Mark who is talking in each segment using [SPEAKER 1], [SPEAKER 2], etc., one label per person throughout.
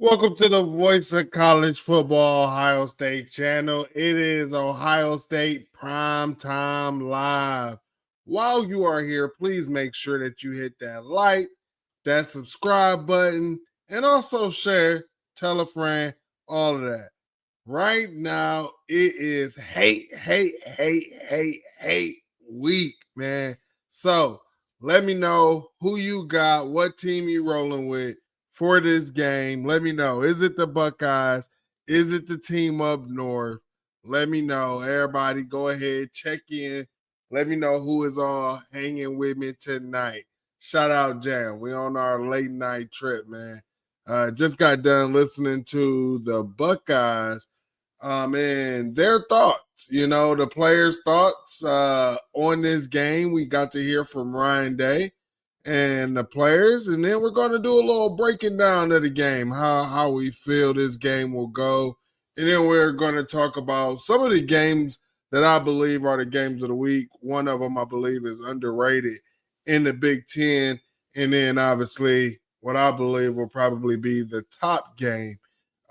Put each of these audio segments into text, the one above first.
[SPEAKER 1] Welcome to the Voice of College Football Ohio State channel. It is Ohio State Primetime Live. While you are here, please make sure that you hit that like, that subscribe button, and also share, tell a friend, all of that. Right now, it is hate week, man. So let me know who you got, what team you rolling with for this game. Let me know. Is it the Buckeyes? Is it the team up north? Let me know. Everybody, go ahead, check in. Let me know who is all hanging with me tonight. Shout out Jam. We on our late night trip, man. Just got done listening to the Buckeyes and their thoughts, the players' thoughts on this game. We got to hear from Ryan Day and the players, and then we're going to do a little breaking down of the game, how we feel this game will go. And then we're going to talk about some of the games that I believe are the games of the week. One of them, I believe, is underrated in the Big Ten. And then, obviously, what I believe will probably be the top game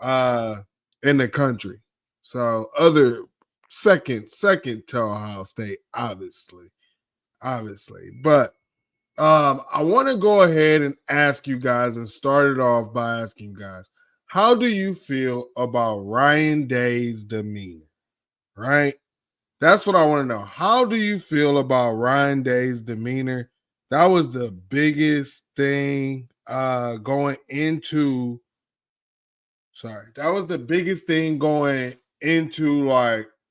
[SPEAKER 1] in the country. So other second to Ohio State, obviously. But I want to go ahead and ask you guys and start it off by asking you guys, how do you feel about Ryan Day's demeanor? Right? That's what I want to know. How do you feel about Ryan Day's demeanor? That was the biggest thing going into that was the biggest thing going into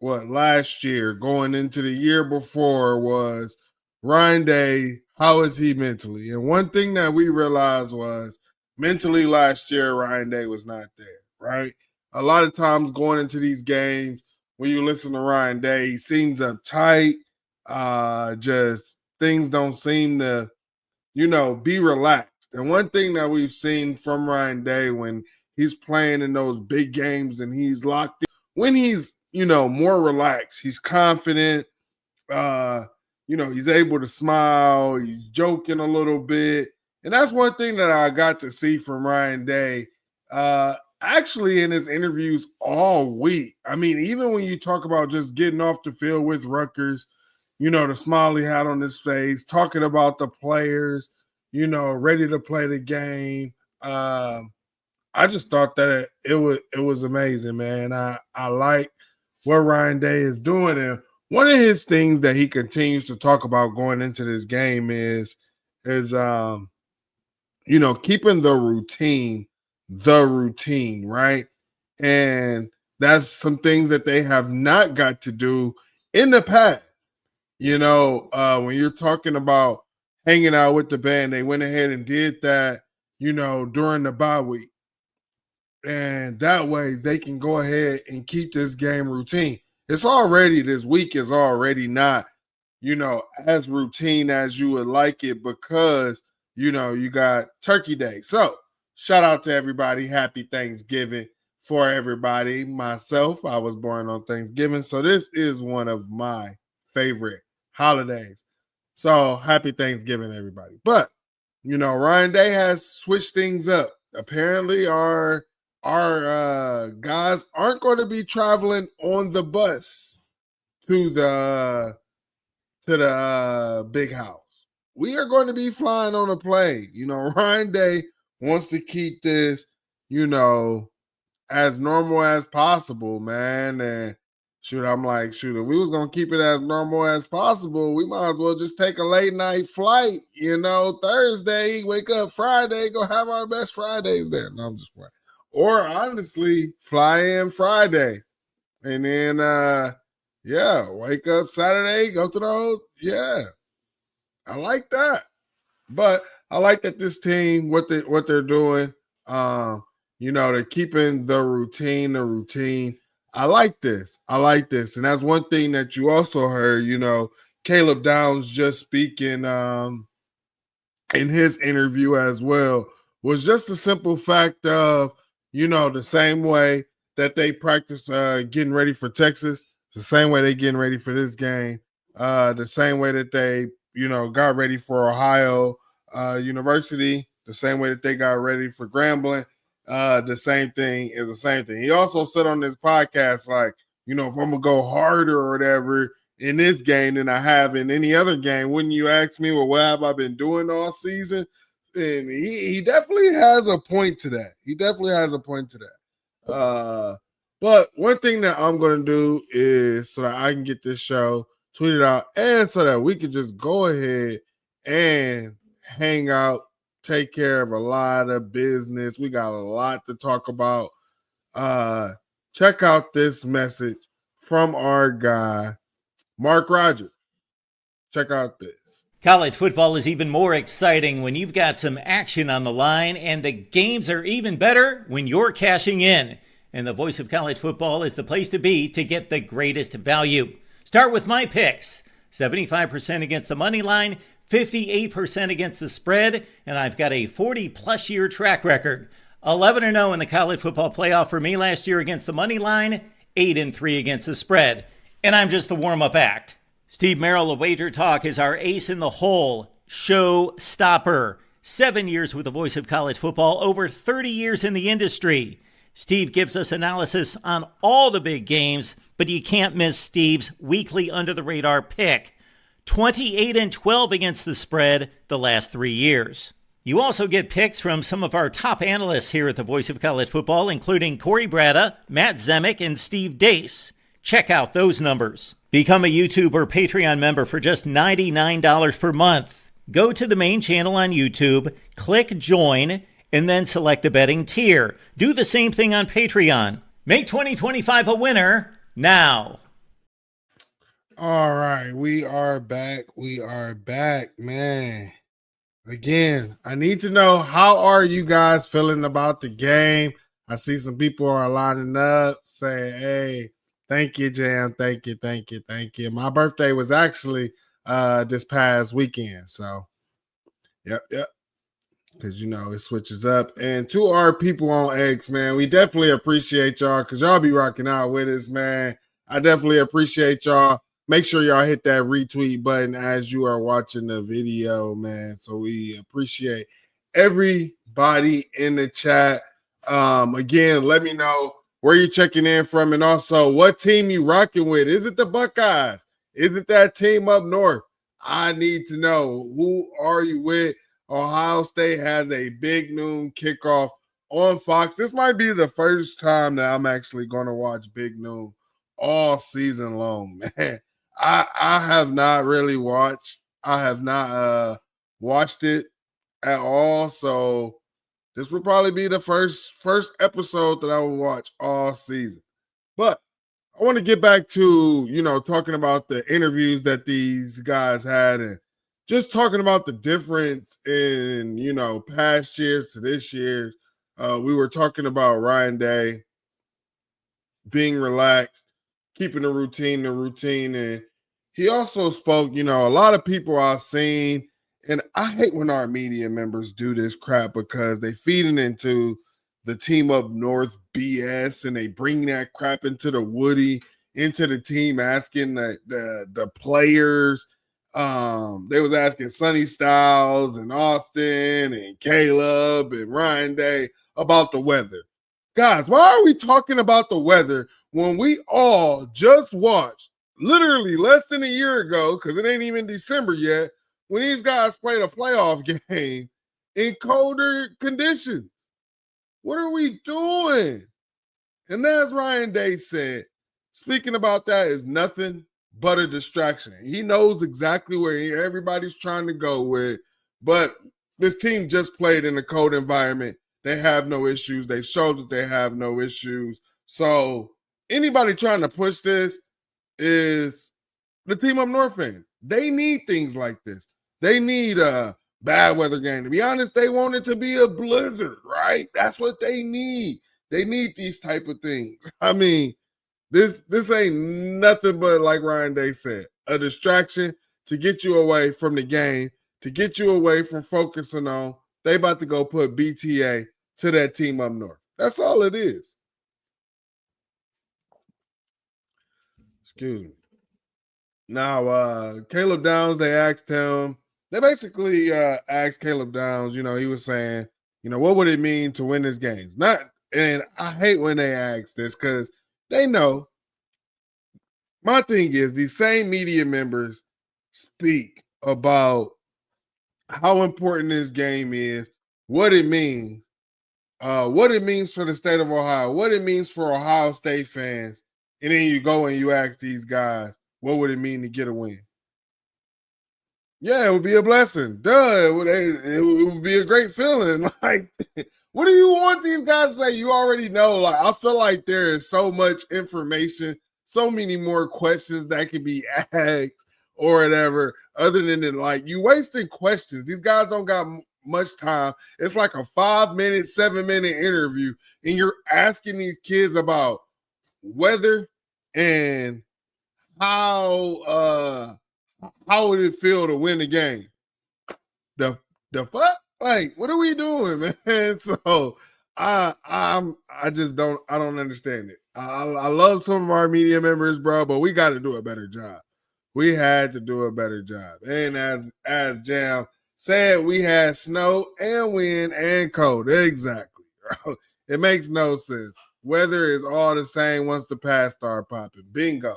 [SPEAKER 1] last year, going into the year before was Ryan Day, how is he mentally? And one thing that we realized was mentally last year, Ryan Day was not there, right? A lot of times going into these games, when you listen to Ryan Day, he seems uptight. Just things don't seem to, be relaxed. And one thing that we've seen from Ryan Day when he's playing in those big games and he's locked in, when he's, more relaxed, he's confident, he's able to smile, he's joking a little bit. And that's one thing that I got to see from Ryan Day. Actually, in his interviews all week. I mean, even when you talk about just getting off the field with Rutgers, the smile he had on his face, talking about the players, ready to play the game. I just thought that it was amazing, man. I like what Ryan Day is doing, and one of his things that he continues to talk about going into this game is keeping the routine, right? And that's some things that they have not got to do in the past. When you're talking about hanging out with the band, they went ahead and did that, during the bye week. And that way they can go ahead and keep this game routine. This week is already not, as routine as you would like it because, you got Turkey Day. So shout out to everybody. Happy Thanksgiving for everybody. Myself, I was born on Thanksgiving. So this is one of my favorite holidays. So happy Thanksgiving, everybody. But, Ryan Day has switched things up. Apparently our guys aren't going to be traveling on the bus to the big house. We are going to be flying on a plane. Ryan Day wants to keep this, as normal as possible, man. And I'm like, if we was gonna keep it as normal as possible, we might as well just take a late night flight, Thursday, wake up Friday, go have our best Fridays there. No, I'm just playing. Or honestly, fly in Friday. And then wake up Saturday, go to the old. Yeah. I like that. But I like that this team, what they're doing, they're keeping the routine. I like this. And that's one thing that you also heard, Caleb Downs just speaking in his interview as well, was just a simple fact of, the same way that they practice getting ready for Texas, the same way they getting ready for this game, the same way that they, got ready for Ohio University, the same way that they got ready for Grambling. the same thing is the same thing. He also said on this podcast, like, if I'm gonna go harder or whatever in this game than I have in any other game, wouldn't you ask me, well, what have I been doing all season? And he definitely has a point to that. He definitely has a point to that. But one thing that I'm gonna do is so that I can get this show tweeted out and so that we can just go ahead and hang out, take care of a lot of business. We got a lot to talk about. Check out this message from our guy, Mark Rogers. Check out this.
[SPEAKER 2] College football is even more exciting when you've got some action on the line, and the games are even better when you're cashing in. And the Voice of College Football is the place to be to get the greatest value. Start with my picks. 75% against the money line, 58% against the spread, and I've got a 40-plus year track record. 11-0 in the college football playoff for me last year against the money line, 8-3 against the spread. And I'm just the warm-up act. Steve Merrill of Wager Talk is our ace in the hole, show stopper. 7 years with the Voice of College Football, over 30 years in the industry. Steve gives us analysis on all the big games, but you can't miss Steve's weekly under-the-radar pick. 28-12 against the spread the last 3 years. You also get picks from some of our top analysts here at the Voice of College Football, including Corey Bratta, Matt Zemek, and Steve Dace. Check out those numbers. Become a YouTube or Patreon member for just $99 per month. Go to the main channel on YouTube, click join, and then select the betting tier. Do the same thing on Patreon. Make 2025 a winner now.
[SPEAKER 1] All right, we are back. We are back, man. Again, I need to know, how are you guys feeling about the game? I see some people are lining up saying, hey, thank you, Jam. Thank you, thank you, thank you. My birthday was actually this past weekend. So, yep. Because, it switches up. And to our people on X, man, we definitely appreciate y'all because y'all be rocking out with us, man. I definitely appreciate y'all. Make sure y'all hit that retweet button as you are watching the video, man. So we appreciate everybody in the chat. Again, let me know where you're checking in from and also what team you rocking with. Is it the Buckeyes? Is it that team up north? I need to know, who are you with? Ohio State has a big noon kickoff on Fox. This might be the first time that I'm actually going to watch Big Noon all season long, man. I have not really watched. I have not watched it at all. So this will probably be the first episode that I will watch all season. But I want to get back to, talking about the interviews that these guys had and just talking about the difference in, past years to this year's. We were talking about Ryan Day being relaxed, keeping the routine. And he also spoke, a lot of people I've seen, and I hate when our media members do this crap because they feeding into the team up north BS and they bring that crap into the Woody, into the team, asking the players. They was asking Sonny Styles and Austin and Caleb and Ryan Day about the weather. Guys, why are we talking about the weather when we all just watched literally less than a year ago, because it ain't even December yet, when these guys played a playoff game in colder conditions? What are we doing? And as Ryan Day said, speaking about that is nothing but a distraction. He knows exactly where everybody's trying to go with, but this team just played in a cold environment. They have no issues. They showed that they have no issues. So anybody trying to push this is the team up north fans. They need things like this. They need a bad weather game. To be honest, they want it to be a blizzard, right? That's what they need. They need these type of things. I mean, this ain't nothing but, like Ryan Day said, a distraction to get you away from the game, to get you away from focusing on they about to go put BTA to that team up north. That's all it is. Excuse me. Now, Caleb Downs, they basically asked Caleb Downs, he was saying, what would it mean to win this game? And I hate when they ask this because they know. My thing is these same media members speak about how important this game is, what it means, what it means for the state of Ohio, what it means for Ohio State fans, and then you go and you ask these guys, what would it mean to get a win? Yeah, it would be a blessing. Duh, it would be a great feeling. Like, what do you want these guys to say? You already know. Like, I feel like there is so much information, so many more questions that can be asked or whatever, other than like you wasting questions. These guys don't got much time. It's like a 5-minute, 7-minute interview, and you're asking these kids about weather and how would it feel to win the game? The fuck? Like, what are we doing, man? So I just don't understand it. I love some of our media members, bro, but we got to do a better job. We had to do a better job. And as Jam said, we had snow and wind and cold. Exactly. Bro. It makes no sense. Weather is all the same once the pads start popping. Bingo.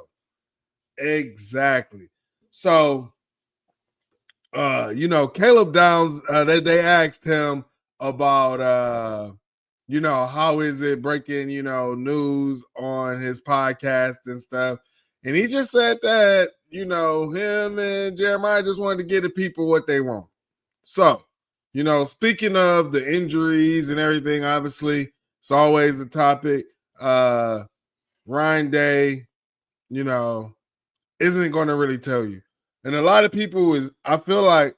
[SPEAKER 1] Exactly. So Caleb Downs, they asked him about how is it breaking, news on his podcast and stuff. And he just said that, him and Jeremiah just wanted to get the people what they want. So, speaking of the injuries and everything, obviously, it's always a topic. Ryan Day, isn't going to really tell you. And a lot of people I feel like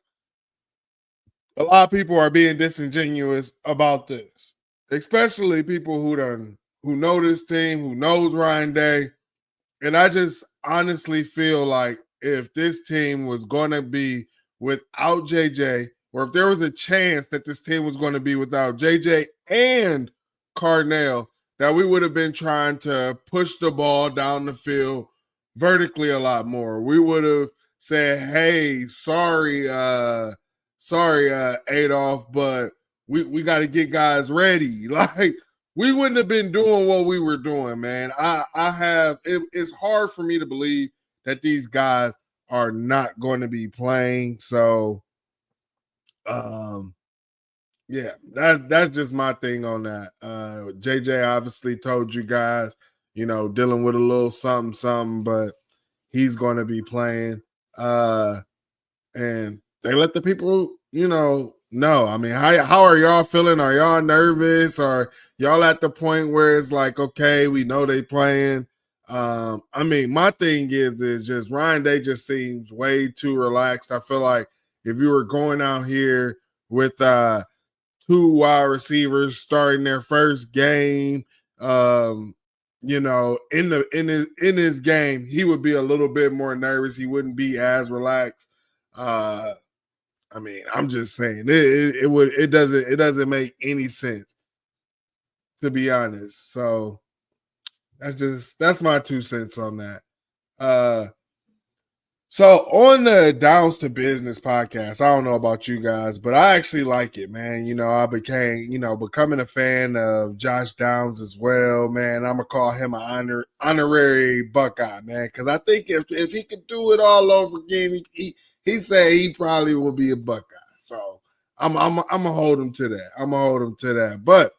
[SPEAKER 1] a lot of people are being disingenuous about this, especially people who know this team, who knows Ryan Day. And I just honestly feel like if this team was going to be without JJ, or if there was a chance that this team was going to be without JJ and Carnell, that we would have been trying to push the ball down the field vertically a lot more. We would have said, hey, sorry, Adolph, but we got to get guys ready. Like, we wouldn't have been doing what we were doing, man. It's hard for me to believe that these guys are not going to be playing. So, yeah, that's just my thing on that. JJ obviously told you guys, dealing with a little something, but he's going to be playing. And they let the people, know. I mean, how are y'all feeling? Are y'all nervous? Or y'all at the point where it's like, okay, we know they playing? I mean, my thing is just Ryan Day just seems way too relaxed. I feel like if you were going out here with 2 wide receivers starting their first game, in his game, he would be a little bit more nervous. He wouldn't be as relaxed. I mean, I'm just saying it doesn't make any sense, to be honest. So that's my 2 cents on that. So on the Downs to Business podcast, I don't know about you guys, but I actually like it, man. I became, becoming a fan of Josh Downs as well, man. I'm gonna call him an honorary Buckeye, man, because I think if he could do it all over again, he said he probably will be a Buckeye. So I'm gonna hold him to that. But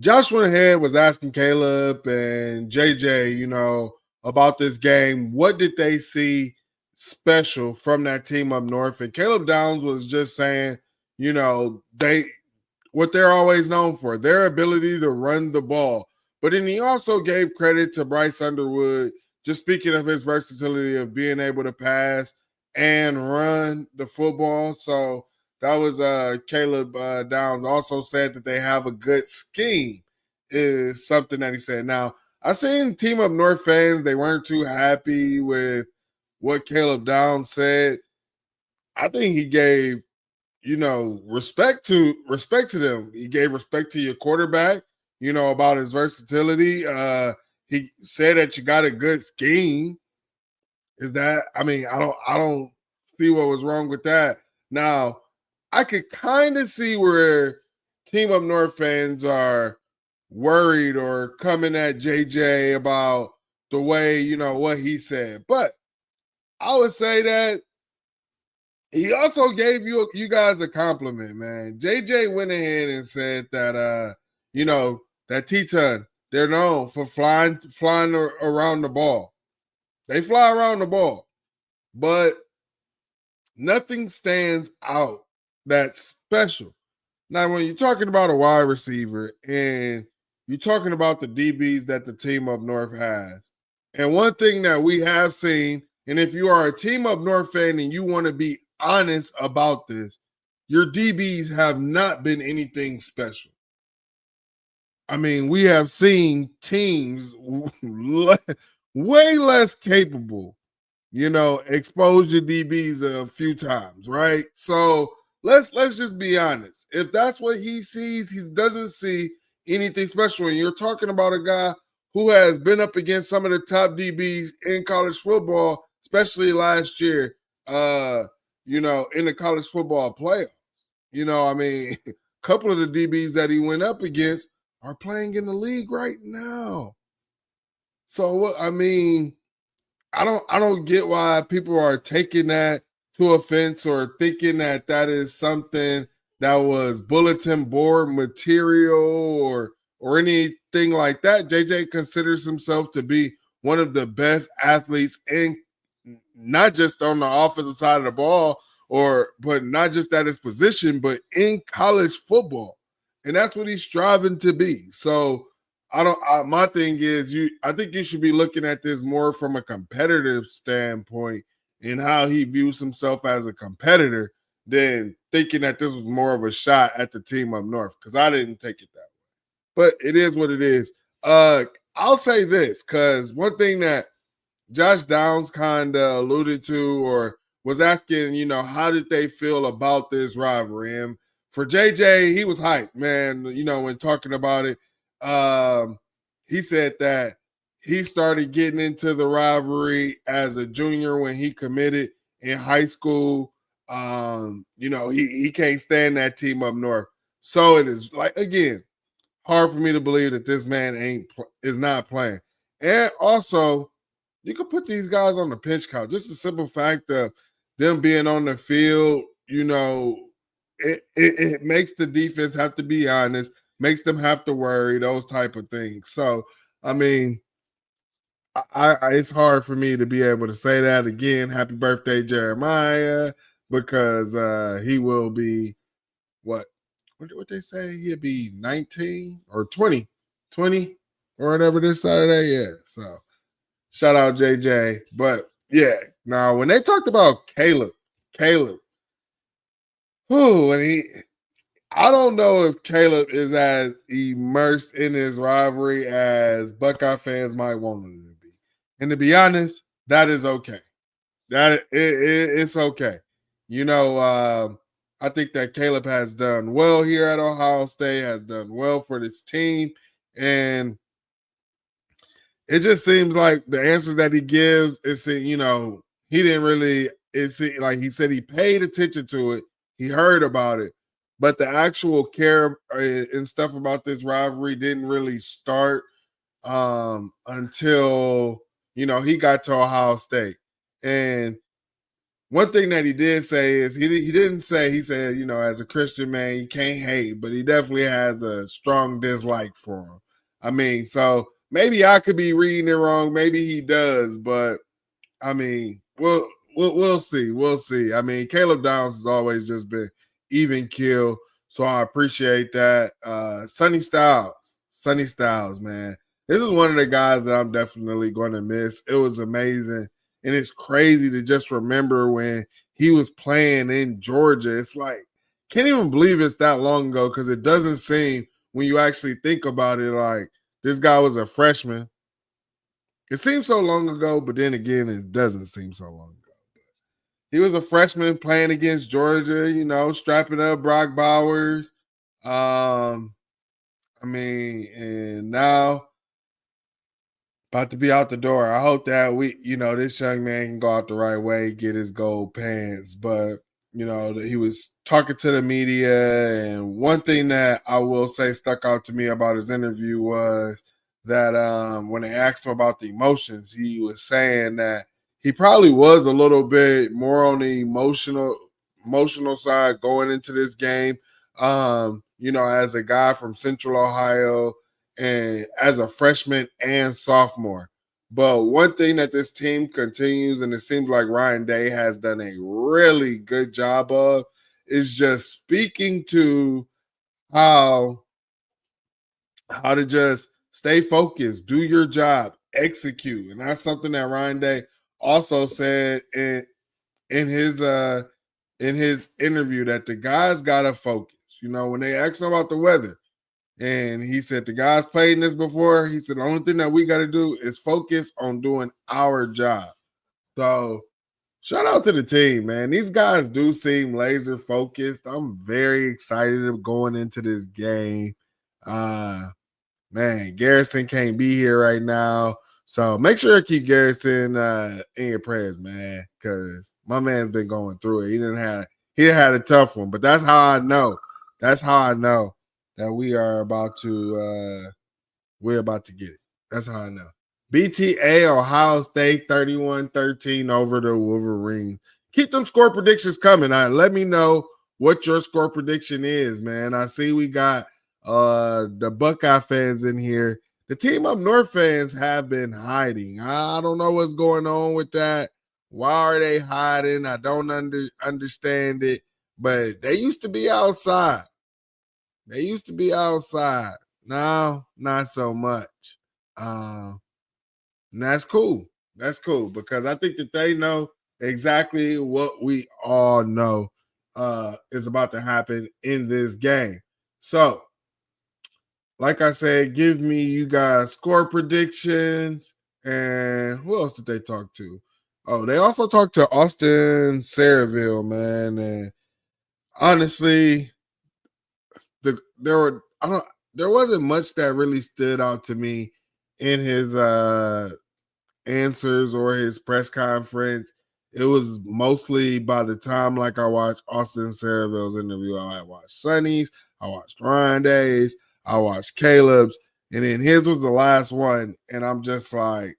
[SPEAKER 1] Josh went ahead, was asking Caleb and JJ, about this game. What did they see special from that team up north? And Caleb Downs was just saying, what they're always known for, their ability to run the ball. But then he also gave credit to Bryce Underwood, just speaking of his versatility of being able to pass and run the football. So that was Caleb Downs also said that they have a good scheme, is something that he said. Now, I seen Team Up North fans, they weren't too happy with what Caleb Downs said. I think he gave, respect to them. He gave respect to your quarterback, about his versatility. He said that you got a good scheme. I don't see what was wrong with that. Now, I could kind of see where Team Up North fans are worried or coming at JJ about the way, what he said. But I would say that he also gave you guys a compliment, man. JJ went ahead and said that that Teton, they're known for flying around the ball. They fly around the ball, but nothing stands out that's special. Now, when you're talking about a wide receiver and you're talking about the DBs that the Team Up North has, and one thing that we have seen, and if you are a Team Up North fan and you want to be honest about this, your DBs have not been anything special. I mean, we have seen teams way less capable, expose your DBs a few times, right? So let's just be honest. If that's what he sees, he doesn't see anything special. And you're talking about a guy who has been up against some of the top DBs in college football, especially last year, in the college football playoffs. A couple of the DBs that he went up against are playing in the league right now. So I don't get why people are taking that to offense or thinking that is something that was bulletin board material or anything like that. JJ considers himself to be one of the best athletes in not just on the offensive side of the ball but not just at his position, but in college football. And that's what he's striving to be. So my thing is I think you should be looking at this more from a competitive standpoint and how he views himself as a competitor than thinking that this was more of a shot at the Team Up North, because I didn't take it that way. But it is what it is. I'll say this, because one thing that Josh Downs kind of alluded to or was asking, how did they feel about this rivalry? And for JJ, he was hyped, man, when talking about it. He said that he started getting into the rivalry as a junior when he committed in high school. He can't stand that Team Up North. So it is, like, again, hard for me to believe that this man is not playing. And also, you can put these guys on the pinch count. Just the simple fact of them being on the field, it makes the defense have to be honest, makes them have to worry, those type of things. So, it's hard for me to be able to say that again. Happy birthday, Jeremiah, because he will be what they say? He'll be 19 or 20 or whatever this Saturday. Yeah. So shout out JJ. But yeah, now when they talked about Caleb, I don't know if Caleb is as immersed in his rivalry as Buckeye fans might want him to be. And to be honest, that is okay. It's okay. I think that Caleb has done well here at Ohio State, has done well for this team, and it just seems like the answers that he gives is, he didn't really. It's like he said he paid attention to it, he heard about it, but the actual care and stuff about this rivalry didn't really start until he got to Ohio State. And one thing that he did say is he didn't say, he said, as a Christian man, you can't hate, but he definitely has a strong dislike for him. So maybe I could be reading it wrong. Maybe he does, but we'll see. We'll see. Caleb Downs has always just been even kill, so I appreciate that. Sonny Styles, man. This is one of the guys that I'm definitely going to miss. It was amazing. And it's crazy to just remember when he was playing in Georgia. It's like, can't even believe it's that long ago, because it doesn't seem, when you actually think about it, like this guy was a freshman. It seems so long ago, but then again, it doesn't seem so long ago. He was a freshman playing against Georgia, strapping up Brock Bowers. And now about to be out the door. I hope that this young man can go out the right way, get his gold pants. But, he was talking to the media. And one thing that I will say stuck out to me about his interview was that when they asked him about the emotions, he was saying that he probably was a little bit more on the emotional side going into this game. As a guy from Central Ohio and as a freshman and sophomore. But one thing that this team continues, and it seems like Ryan Day has done a really good job of, is just speaking to how to just stay focused, do your job, execute. And that's something that Ryan Day also said in his interview, that the guys gotta focus. When they asked him about the weather, and he said the guys played in this before. He said the only thing that we got to do is focus on doing our job. So shout out to the team, man. These guys do seem laser focused. I'm very excited of going into this game. Man, Garrison can't be here right now. So make sure to keep Garrison in your prayers, man, because my man's been going through it. He didn't had a tough one, but that's how I know. That's how I know that we're about to get it. That's how I know. BTA Ohio State 31-13 over the Wolverines. Keep them score predictions coming. Let me know what your score prediction is, man. I see we got the Buckeye fans in here. The Team Up North fans have been hiding. I don't know what's going on with that. Why are they hiding? I don't understand it. But they used to be outside. No, not so much. And that's cool. That's cool because I think that they know exactly what we all know is about to happen in this game. So, like I said, give me you guys score predictions. And who else did they talk to? Oh, they also talked to Austin Saraville, man. And honestly, there wasn't much that really stood out to me in his answers or his press conference. It was mostly by the time like I watched Austin Saraville's interview, I watched Sonny's, I watched Ryan Day's, I watched Caleb's, and then his was the last one. And I'm just like,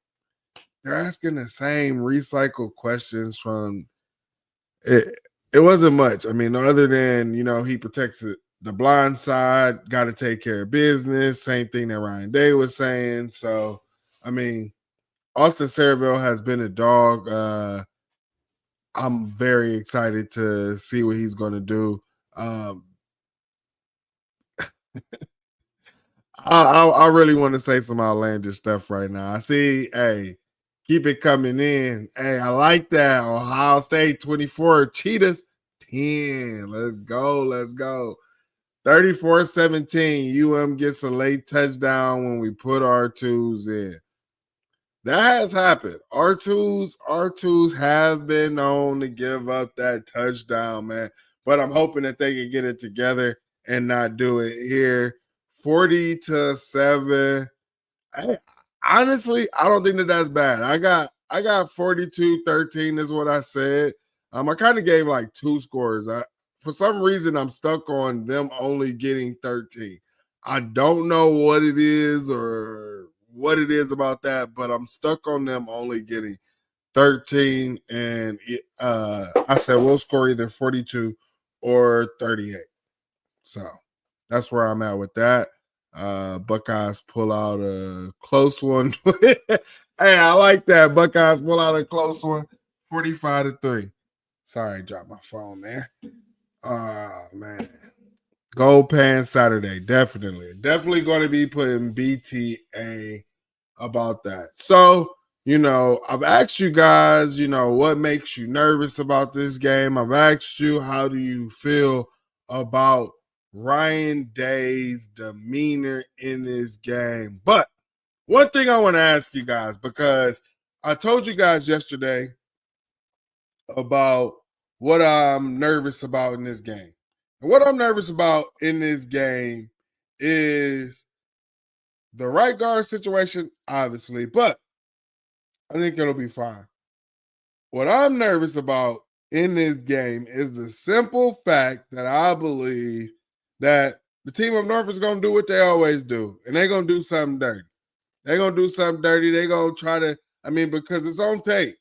[SPEAKER 1] they're asking the same recycled questions from it. It wasn't much. I mean, other than, he protects the blind side, got to take care of business. Same thing that Ryan Day was saying. So, I mean, Austin Saraville has been a dog. I'm very excited to see what he's going to do. I really want to say some outlandish stuff right now. I see, hey, keep it coming in. Hey, I like that. Ohio State 24, Cheetahs 10. Let's go. Let's go. 34-17. UM gets a late touchdown when we put our twos in. That has happened. R2s have been known to give up that touchdown, man. But I'm hoping that they can get it together and not do it here. 40-7. Honestly, I don't think that that's bad. I got 42-13 is what I said. I kind of gave like two scores. For some reason, I'm stuck on them only getting 13. I don't know what it is about that, but I'm stuck on them only getting 13. And I said we'll score either 42 or 38. So that's where I'm at with that. Buckeyes pull out a close one. Hey, I like that. Buckeyes pull out a close one. 45-3. Sorry, I dropped my phone there. Oh man. Gold Pan Saturday. Definitely going to be putting BTA about that. So, I've asked you guys, what makes you nervous about this game? I've asked you, how do you feel about Ryan Day's demeanor in this game? But one thing I want to ask you guys, because I told you guys yesterday about what I'm nervous about in this game. And what I'm nervous about in this game is the right guard situation, obviously, but I think it'll be fine. What I'm nervous about in this game is the simple fact that I believe that the team up north is going to do what they always do, and they're going to do something dirty. They're going to do something dirty. They're going to try to, because it's on tape.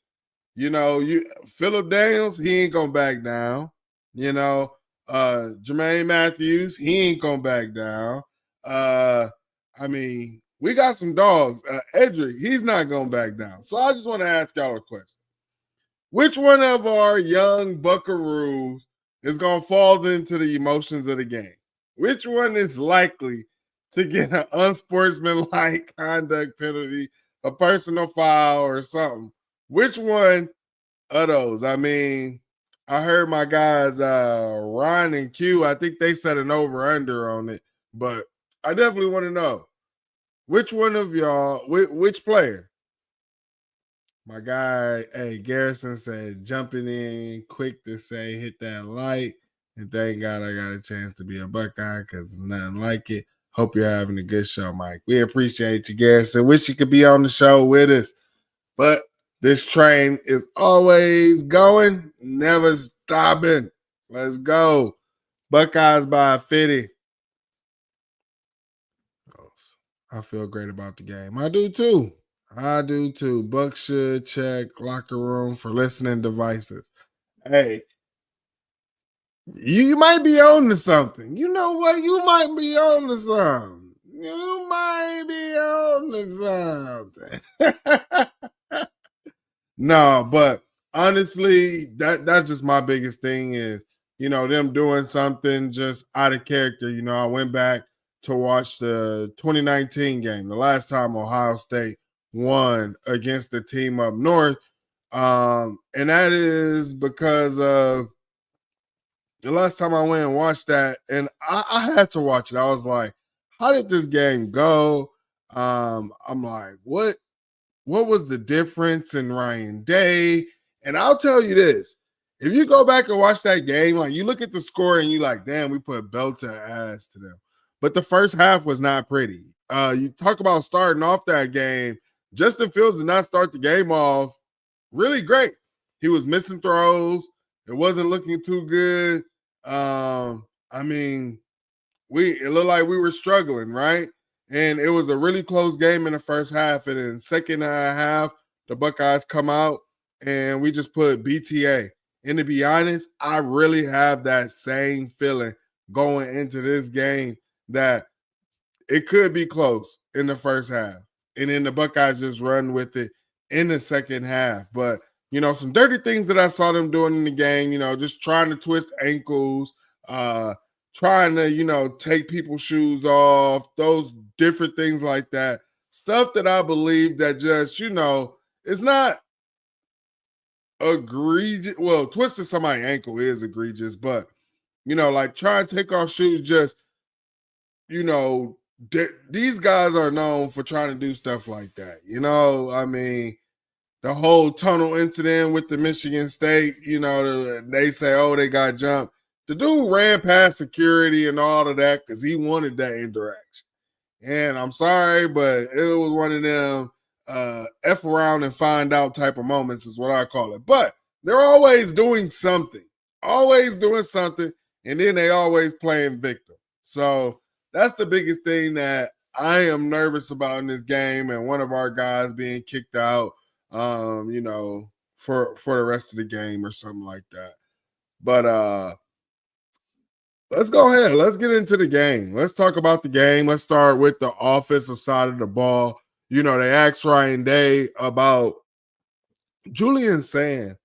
[SPEAKER 1] Philip Daniels, he ain't going to back down. Jermaine Matthews, he ain't going to back down. We got some dogs. Edric, he's not going to back down. So I just want to ask y'all a question. Which one of our young buckaroos is going to fall into the emotions of the game? Which one is likely to get an unsportsmanlike conduct penalty, a personal foul, or something? Which one of those? I heard my guys, Ron and Q, I think they set an over-under on it, but I definitely want to know. Which one of y'all, which player? My guy, Garrison said, jumping in quick to say, hit that light. And thank God I got a chance to be a Buckeye because it's nothing like it. Hope you're having a good show, Mike. We appreciate you, Garrison. Wish you could be on the show with us. But this train is always going, never stopping. Let's go. Buckeyes by 50. I feel great about the game. I do too. Buck should check locker room for listening devices. Hey, you might be on to something. You know what? You might be on to something. No, but honestly, that's just my biggest thing is, them doing something just out of character. I went back to watch the 2019 game, the last time Ohio State won against the team up north. And that is because of the last time I went and watched that, and I had to watch it. I was like, how did this game go? I'm like, what was the difference in Ryan Day? And I'll tell you this. If you go back and watch that game, like you look at the score and you like, damn, we put belt to ass to them. But the first half was not pretty. You talk about starting off that game. Justin Fields did not start the game off really great. He was missing throws. It wasn't looking too good. It looked like we were struggling, right? And it was a really close game in the first half. And in the second half, the Buckeyes come out and we just put BTA. And to be honest, I really have that same feeling going into this game that it could be close in the first half. And then the Buckeyes just run with it in the second half. But, some dirty things that I saw them doing in the game, just trying to twist ankles, trying to, take people's shoes off, those different things like that. Stuff that I believe that just, it's not egregious. Well, twisting somebody's ankle is egregious, but, like trying to take off shoes just, these guys are known for trying to do stuff like that. The whole tunnel incident with the Michigan State, they say, oh, they got jumped. The dude ran past security and all of that because he wanted that interaction. And I'm sorry, but it was one of them F around and find out type of moments is what I call it. But they're always doing something. And then they always playing victim. So that's the biggest thing that I am nervous about in this game, and one of our guys being kicked out, for the rest of the game or something like that. But let's go ahead. Let's get into the game. Let's talk about the game. Let's start with the offensive side of the ball. They asked Ryan Day about Julian Sand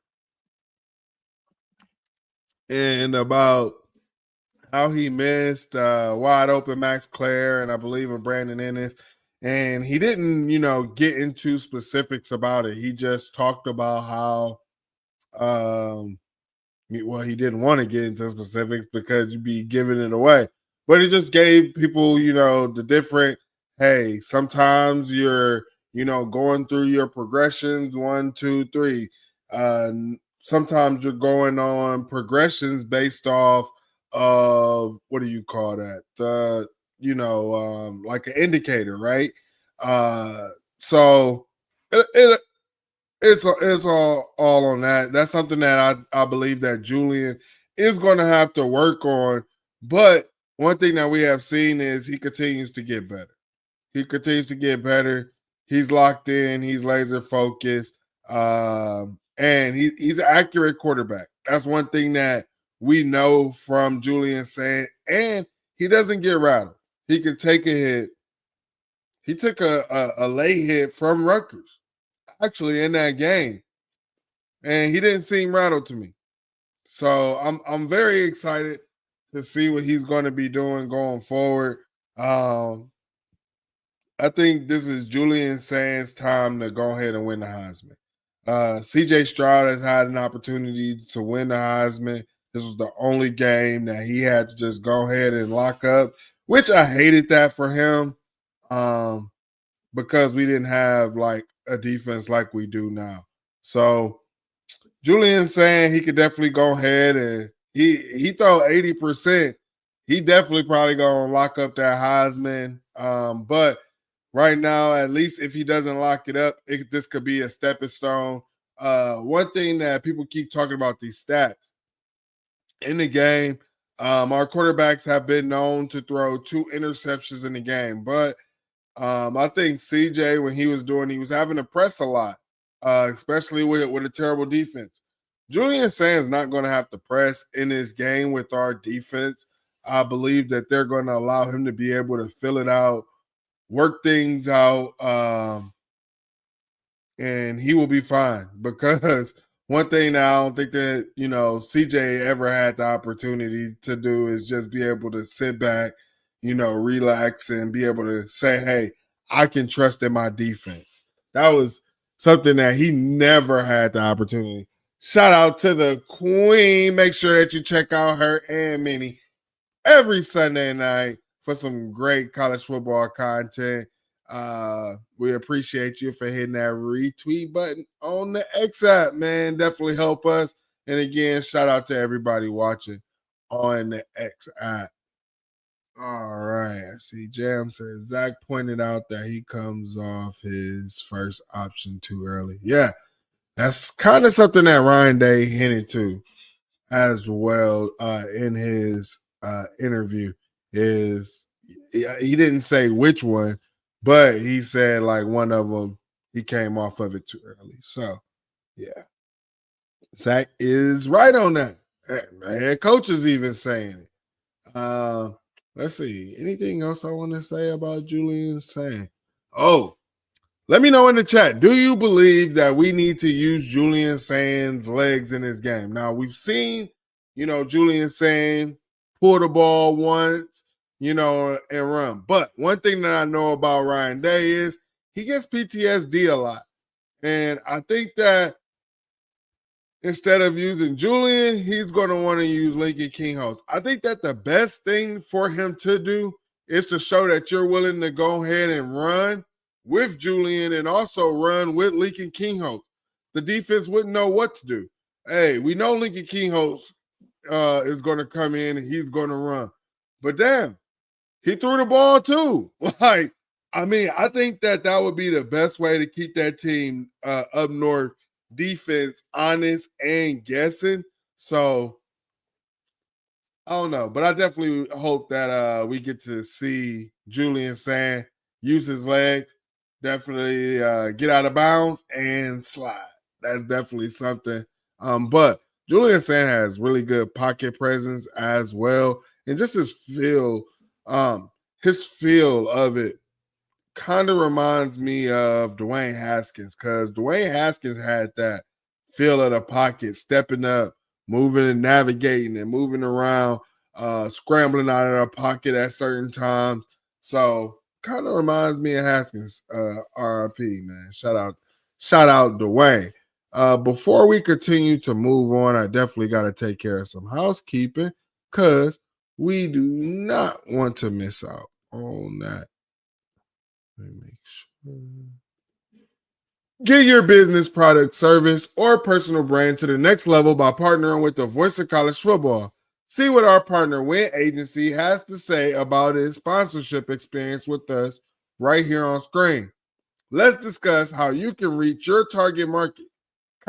[SPEAKER 1] and about how he missed wide open Max Clare and I believe in Brandon Ennis. And he didn't, get into specifics about it. He just talked about how, he didn't want to get into specifics because you'd be giving it away. But he just gave people, the different, hey, sometimes you're, going through your progressions, 1, 2, 3. Sometimes you're going on progressions based off of, what do you call that? The, like an indicator, right? So It's all on that. That's something that I believe that Julian is going to have to work on. But one thing that we have seen is he continues to get better. He continues to get better. He's locked in. He's laser focused, and he's an accurate quarterback. That's one thing that we know from Julian saying, and he doesn't get rattled. He can take a hit. He took a late hit from Rutgers actually in that game, and he didn't seem rattled to me. So I'm very excited to see what he's going to be doing going forward. Um, I think this is Julian Sands' time to go ahead and win the Heisman. CJ Stroud has had an opportunity to win the Heisman. This was the only game that he had to just go ahead and lock up, which I hated that for him um, because we didn't have like a defense like we do now. So Julian saying he could definitely go ahead and he throw 80%. He definitely probably gonna lock up that Heisman. But right now, at least if he doesn't lock it up, this could be a stepping stone. One thing that people keep talking about these stats in the game, our quarterbacks have been known to throw 2 interceptions in the game, but I think CJ, when he was having to press a lot, especially with a terrible defense. Julian Sands not going to have to press in this game with our defense. I believe that they're going to allow him to be able to fill it out, work things out, and he will be fine. Because one thing that I don't think that CJ ever had the opportunity to do is just be able to sit back, relax and be able to say, "Hey, I can trust in my defense." That was something that he never had the opportunity. Shout out to the Queen. Make sure that you check out her and Minnie every Sunday night for some great college football content. We appreciate you for hitting that retweet button on the X app, man. Definitely help us. And again, shout out to everybody watching on the X app. All right. I see Jam says Zach pointed out that he comes off his first option too early. Yeah, that's kind of something that Ryan Day hinted to as well in his interview. Is he didn't say which one, but he said like one of them he came off of it too early. So yeah, Zach is right on that. Head coach is even saying it. Let's see. Anything else I want to say about Julian saying? Oh, let me know in the chat. Do you believe that we need to use Julian Sands' legs in this game? Now, we've seen, Julian Sands pull the ball once, and run. But one thing that I know about Ryan Day is he gets PTSD a lot. And I think that instead of using Julian, he's going to want to use Lincoln Kingholz. I think that the best thing for him to do is to show that you're willing to go ahead and run with Julian and also run with Lincoln Kingholz. The defense wouldn't know what to do. Hey, we know Lincoln Kingholz is going to come in and he's going to run. But damn, he threw the ball too. I think that would be the best way to keep that team up north defense honest and guessing. So I don't know, but I definitely hope that we get to see Julian Sand use his legs, definitely get out of bounds and slide. That's definitely something. But Julian Sand has really good pocket presence as well, and just his feel of it kind of reminds me of Dwayne Haskins, because Dwayne Haskins had that feel of the pocket, stepping up, moving and navigating and moving around, scrambling out of the pocket at certain times. So kind of reminds me of Haskins, RIP, man. Shout out Dwayne. Before we continue to move on, I definitely got to take care of some housekeeping because we do not want to miss out on that. Let me make sure. Get your business, product, service, or personal brand to the next level by partnering with the Voice of College Football. See what our partner Win Agency has to say about its sponsorship experience with us right here on screen. Let's discuss how you can reach your target market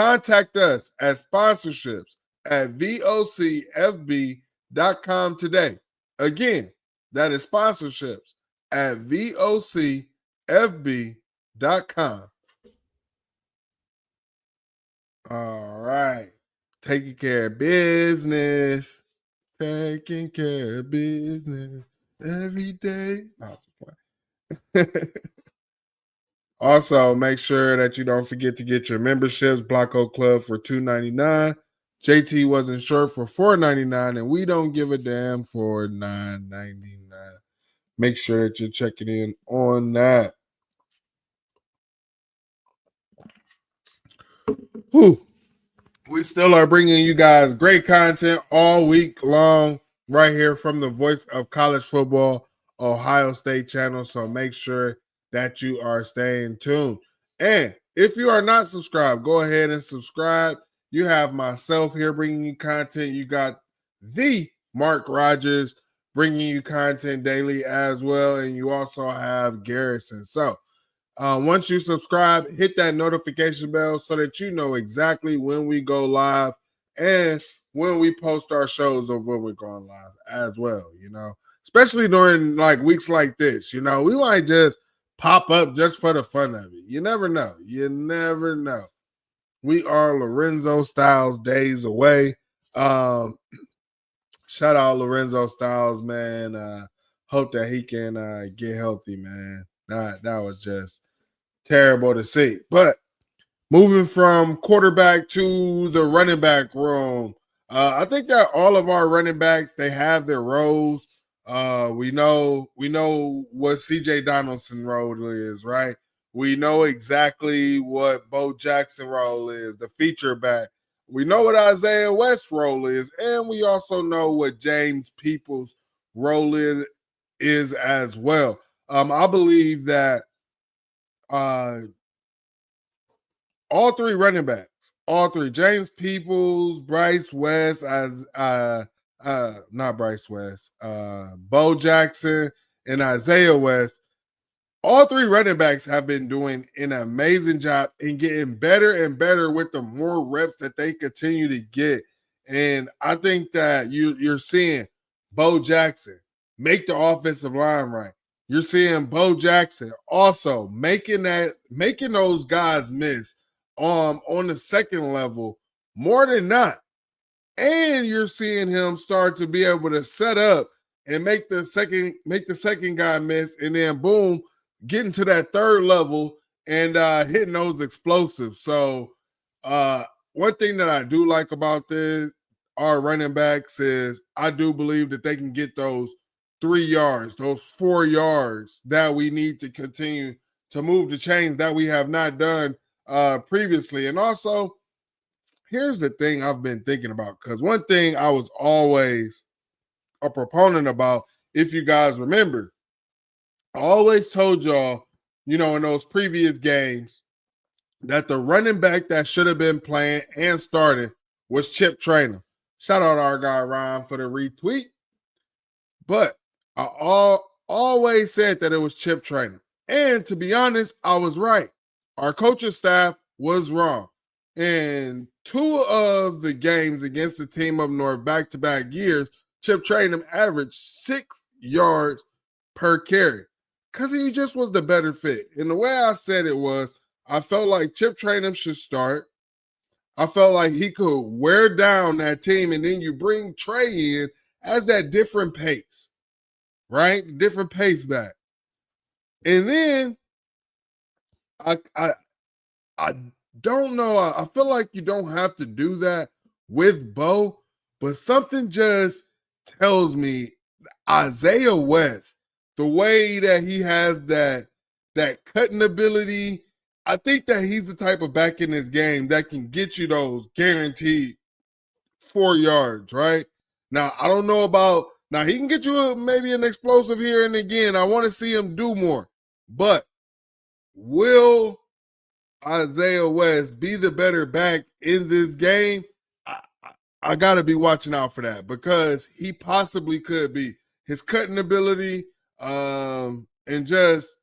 [SPEAKER 1] Contact us at sponsorships at vocfb.com today. Again, that is sponsorships at vocfb.com. All right. Taking care of business. Taking care of business every day. Also, make sure that you don't forget to get your memberships. Blocko Club for $2.99. JT wasn't sure for $4.99, and we don't give a damn for $9.99. Make sure that you're checking in on that. Whew. We still are bringing you guys great content all week long right here from the Voice of College Football Ohio State channel. So make sure that you are staying tuned. And if you are not subscribed, go ahead and subscribe. You have myself here bringing you content. You got the Mark Rogers bringing you content daily as well. And you also have Garrison. So once you subscribe, hit that notification bell so that you know exactly when we go live and when we post our shows of when we're going live as well, especially during like weeks like this, we might just pop up just for the fun of it. You never know. We are Lorenzo Styles days away. Shout out Lorenzo Styles, man. Hope that he can get healthy, man. That was just terrible to see. But moving from quarterback to the running back room, I think that all of our running backs, they have their roles. We know what CJ Donaldson role is, right? We know exactly what Bo Jackson role is, the feature back. We know what Isaiah West's role is, and we also know what James Peoples' role is as well. I believe that all three running backs, James Peoples, Bryce West, not Bryce West, Bo Jackson, and Isaiah West, all three running backs have been doing an amazing job and getting better and better with the more reps that they continue to get. And I think that you're seeing Bo Jackson make the offensive line right. You're seeing Bo Jackson also making those guys miss on the second level more than not. And you're seeing him start to be able to set up and make the second guy miss, and then boom, getting to that third level and hitting those explosives. So one thing that I do like about our running backs is I do believe that they can get those 3 yards, those 4 yards that we need to continue to move the chains that we have not done previously. And also, here's the thing I've been thinking about, because one thing I was always a proponent about, if you guys remember, I always told y'all, in those previous games, that the running back that should have been playing and starting was Chip Traynor. Shout out our guy Ryan for the retweet. But I always said that it was Chip Traynor. And to be honest, I was right. Our coaching staff was wrong. In 2 of the games against the team up north back-to-back years, Chip Traynor averaged 6 yards per carry because he just was the better fit. And the way I said it was, I felt like Chip Traynor should start. I felt like he could wear down that team, and then you bring Trey in as that different pace, right? Different pace back. And then I don't know. I feel like you don't have to do that with Bo, but something just tells me Isaiah West, the way that he has that cutting ability, I think that he's the type of back in this game that can get you those guaranteed 4 yards, right? Now, I don't know about, now he can get you maybe an explosive here and again. I want to see him do more, but will Isaiah West be the better back in this game? I got to be watching out for that, because he possibly could be. His cutting ability and just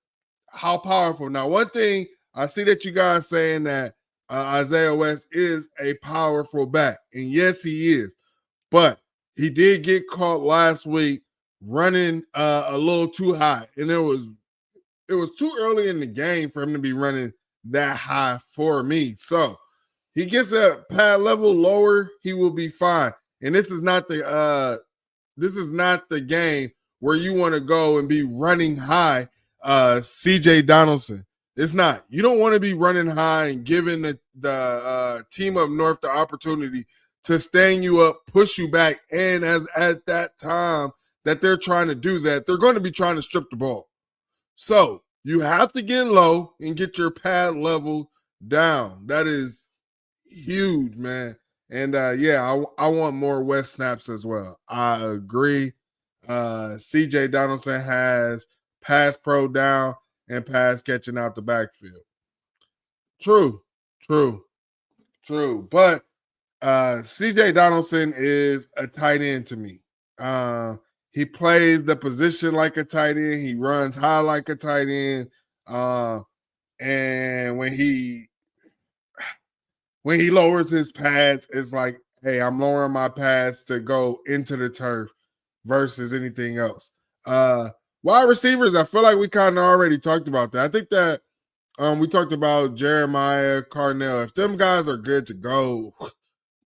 [SPEAKER 1] how powerful. Now, one thing I see that you guys saying that Isaiah West is a powerful back. And yes, he is. But he did get caught last week running a little too high. And it was too early in the game for him to be running that high for me. So he gets a pad level lower, he will be fine. And this is not the game where you want to go and be running high, CJ Donaldson. It's not. You don't want to be running high and giving the team up north the opportunity to stand you up, push you back, and as at that time that they're trying to do that, they're going to be trying to strip the ball. So you have to get low and get your pad level down. That is huge, man. And I want more West snaps as well. I agree. CJ Donaldson has pass pro down and pass catching out the backfield. True. But CJ Donaldson is a tight end to me. He plays the position like a tight end. He runs high like a tight end. And when he lowers his pads, it's like, hey, I'm lowering my pads to go into the turf versus anything else. Wide receivers, I feel like we kind of already talked about that. I think that we talked about Jeremiah, Carnell. If them guys are good to go,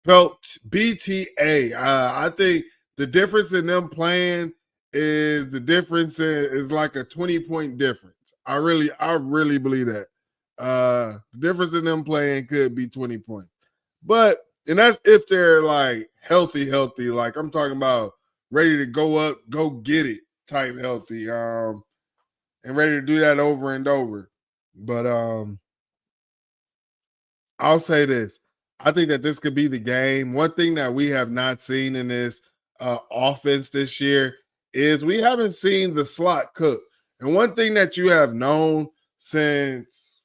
[SPEAKER 1] felt BTA. I think the difference in them playing is like a 20-point difference. I really believe that. The difference in them playing could be 20 points. But, and that's if they're like healthy, like I'm talking about ready to go up, go get it type healthy, and ready to do that over and over. But I'll say this. I think that this could be the game. One thing that we have not seen in this offense this year is we haven't seen the slot cook. And one thing that you have known since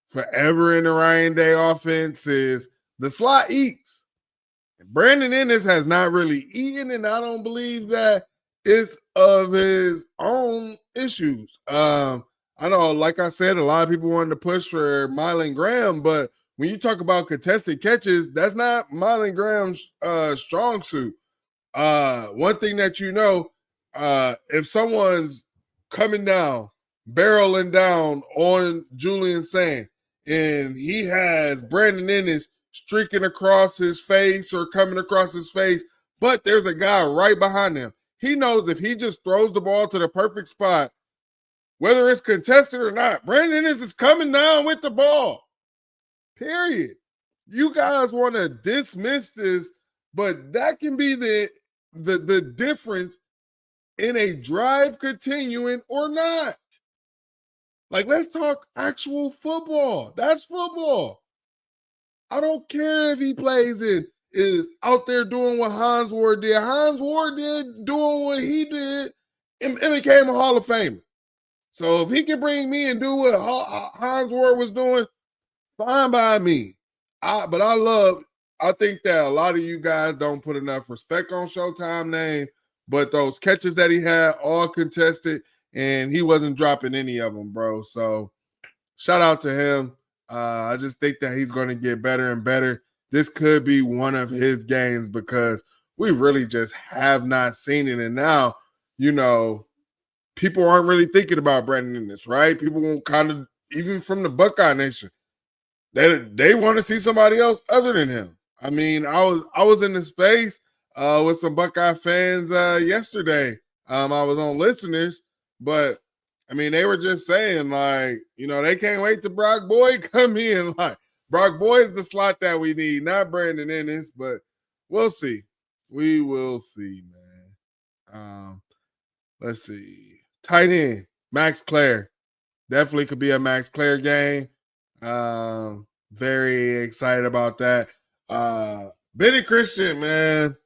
[SPEAKER 1] forever in the Ryan Day offense is the slot eats. Brandon Ennis has not really eaten, and I don't believe that it's of his own issues. I know, like I said, a lot of people wanted to push for Mylan Graham, but when you talk about contested catches, that's not Mylan Graham's strong suit. One thing that you know, if someone's coming down, barreling down on Julian Sand, and he has Brandon Ennis streaking across his face or coming across his face, but there's a guy right behind him. He knows if he just throws the ball to the perfect spot, whether it's contested or not, Brandon Ennis is coming down with the ball. Period. You guys want to dismiss this, but that can be the difference in a drive continuing or not. Like, let's talk actual football. That's football. I don't care if he plays is out there doing what Hines Ward did. Hines Ward did doing what he did and became a Hall of Famer. So if he can bring me and do what Hines Ward was doing, fine by me. I think that a lot of you guys don't put enough respect on Showtime name, but those catches that he had, all contested, and he wasn't dropping any of them, bro. So shout out to him. I just think that he's going to get better and better. This could be one of his games because we really just have not seen it. And now, you know, people aren't really thinking about Brandon in this, right? People won't kind of, even from the Buckeye Nation, they want to see somebody else other than him. I mean, I was in the space with some Buckeye fans yesterday. I was on listeners, but I mean, they were just saying, like, you know, they can't wait to Brock Boyd come in. Like, Brock Boyd is the slot that we need, not Brandon Ennis, but we'll see. We will see, man. Let's see. Tight end, Max Clare. Definitely could be a Max Clare game. Very excited about that. Benny Christian, man.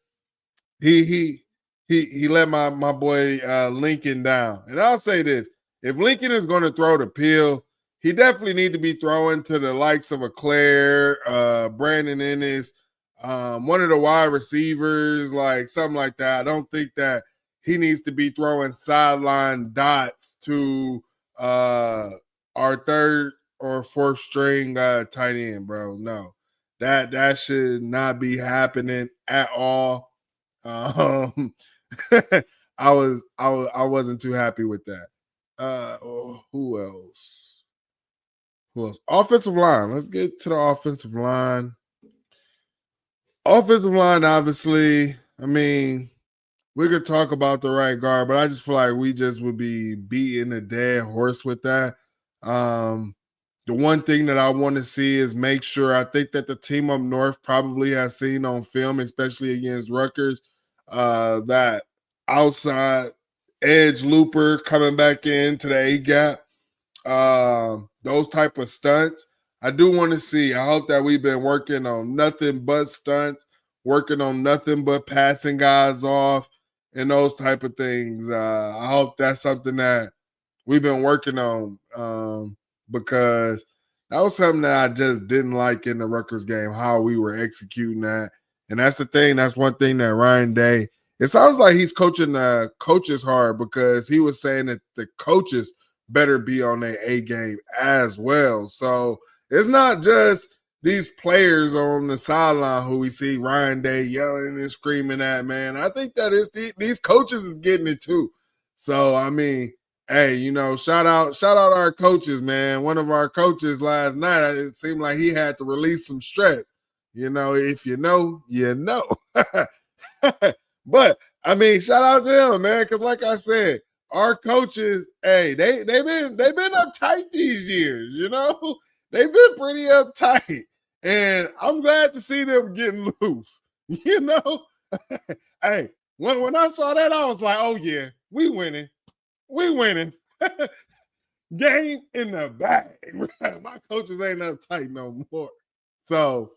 [SPEAKER 1] He let my boy Lincoln down. And I'll say this. If Lincoln is going to throw the pill, he definitely need to be throwing to the likes of a Claire, Brandon Ennis, one of the wide receivers, like something like that. I don't think that he needs to be throwing sideline dots to our third or fourth string tight end, bro. No, that should not be happening at all. Um, I wasn't too happy with that. Who else? Who else? Offensive line. Let's get to the offensive line. Offensive line, obviously. I mean, we could talk about the right guard, but I just feel like we just would be beating a dead horse with that. Um, the one thing that I want to see is make sure I think that the team up north probably has seen on film, especially against Rutgers, that outside edge looper coming back into the A gap, those type of stunts. I do want to see. I hope that we've been working on nothing but stunts, working on nothing but passing guys off and those type of things. I hope that's something that we've been working on because that was something that I just didn't like in the Rutgers game, how we were executing that. And that's the thing. That's one thing that Ryan Day, it sounds like he's coaching the coaches hard because he was saying that the coaches better be on their A game as well. So it's not just these players on the sideline who we see Ryan Day yelling and screaming at, man. I think that these coaches is getting it too. So, I mean, hey, shout out our coaches, man. One of our coaches last night, it seemed like he had to release some stress. If you know, you know. But I mean, shout out to him, man, because like I said, our coaches, hey, they've been uptight these years, they've been pretty uptight, and I'm glad to see them getting loose. Hey, when I saw that, I was like, oh yeah, we winning. Game in the bag. My coaches ain't uptight no more. So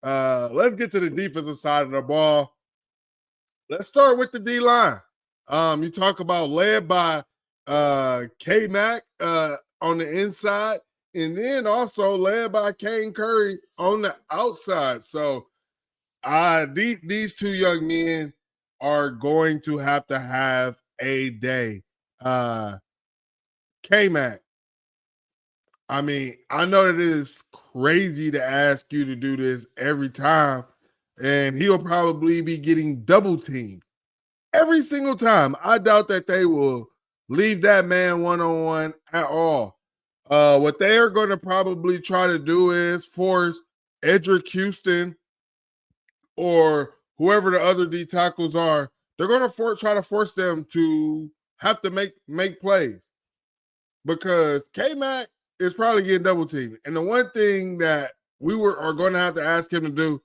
[SPEAKER 1] let's get to the defensive side of the ball. Let's start with the D line. You talk about led by K Mac on the inside, and then also led by Kane Curry on the outside. So these two young men are going to have a day. K-Mac, I mean, I know that it is crazy to ask you to do this every time, and he'll probably be getting double teamed every single time. I doubt that they will leave that man one-on-one at all. What they are going to probably try to do is force Edric Houston or whoever the other D tackles are. They're going to try to force them to have to make plays because K-Mac is probably getting double teamed. And the one thing that are going to have to ask him to do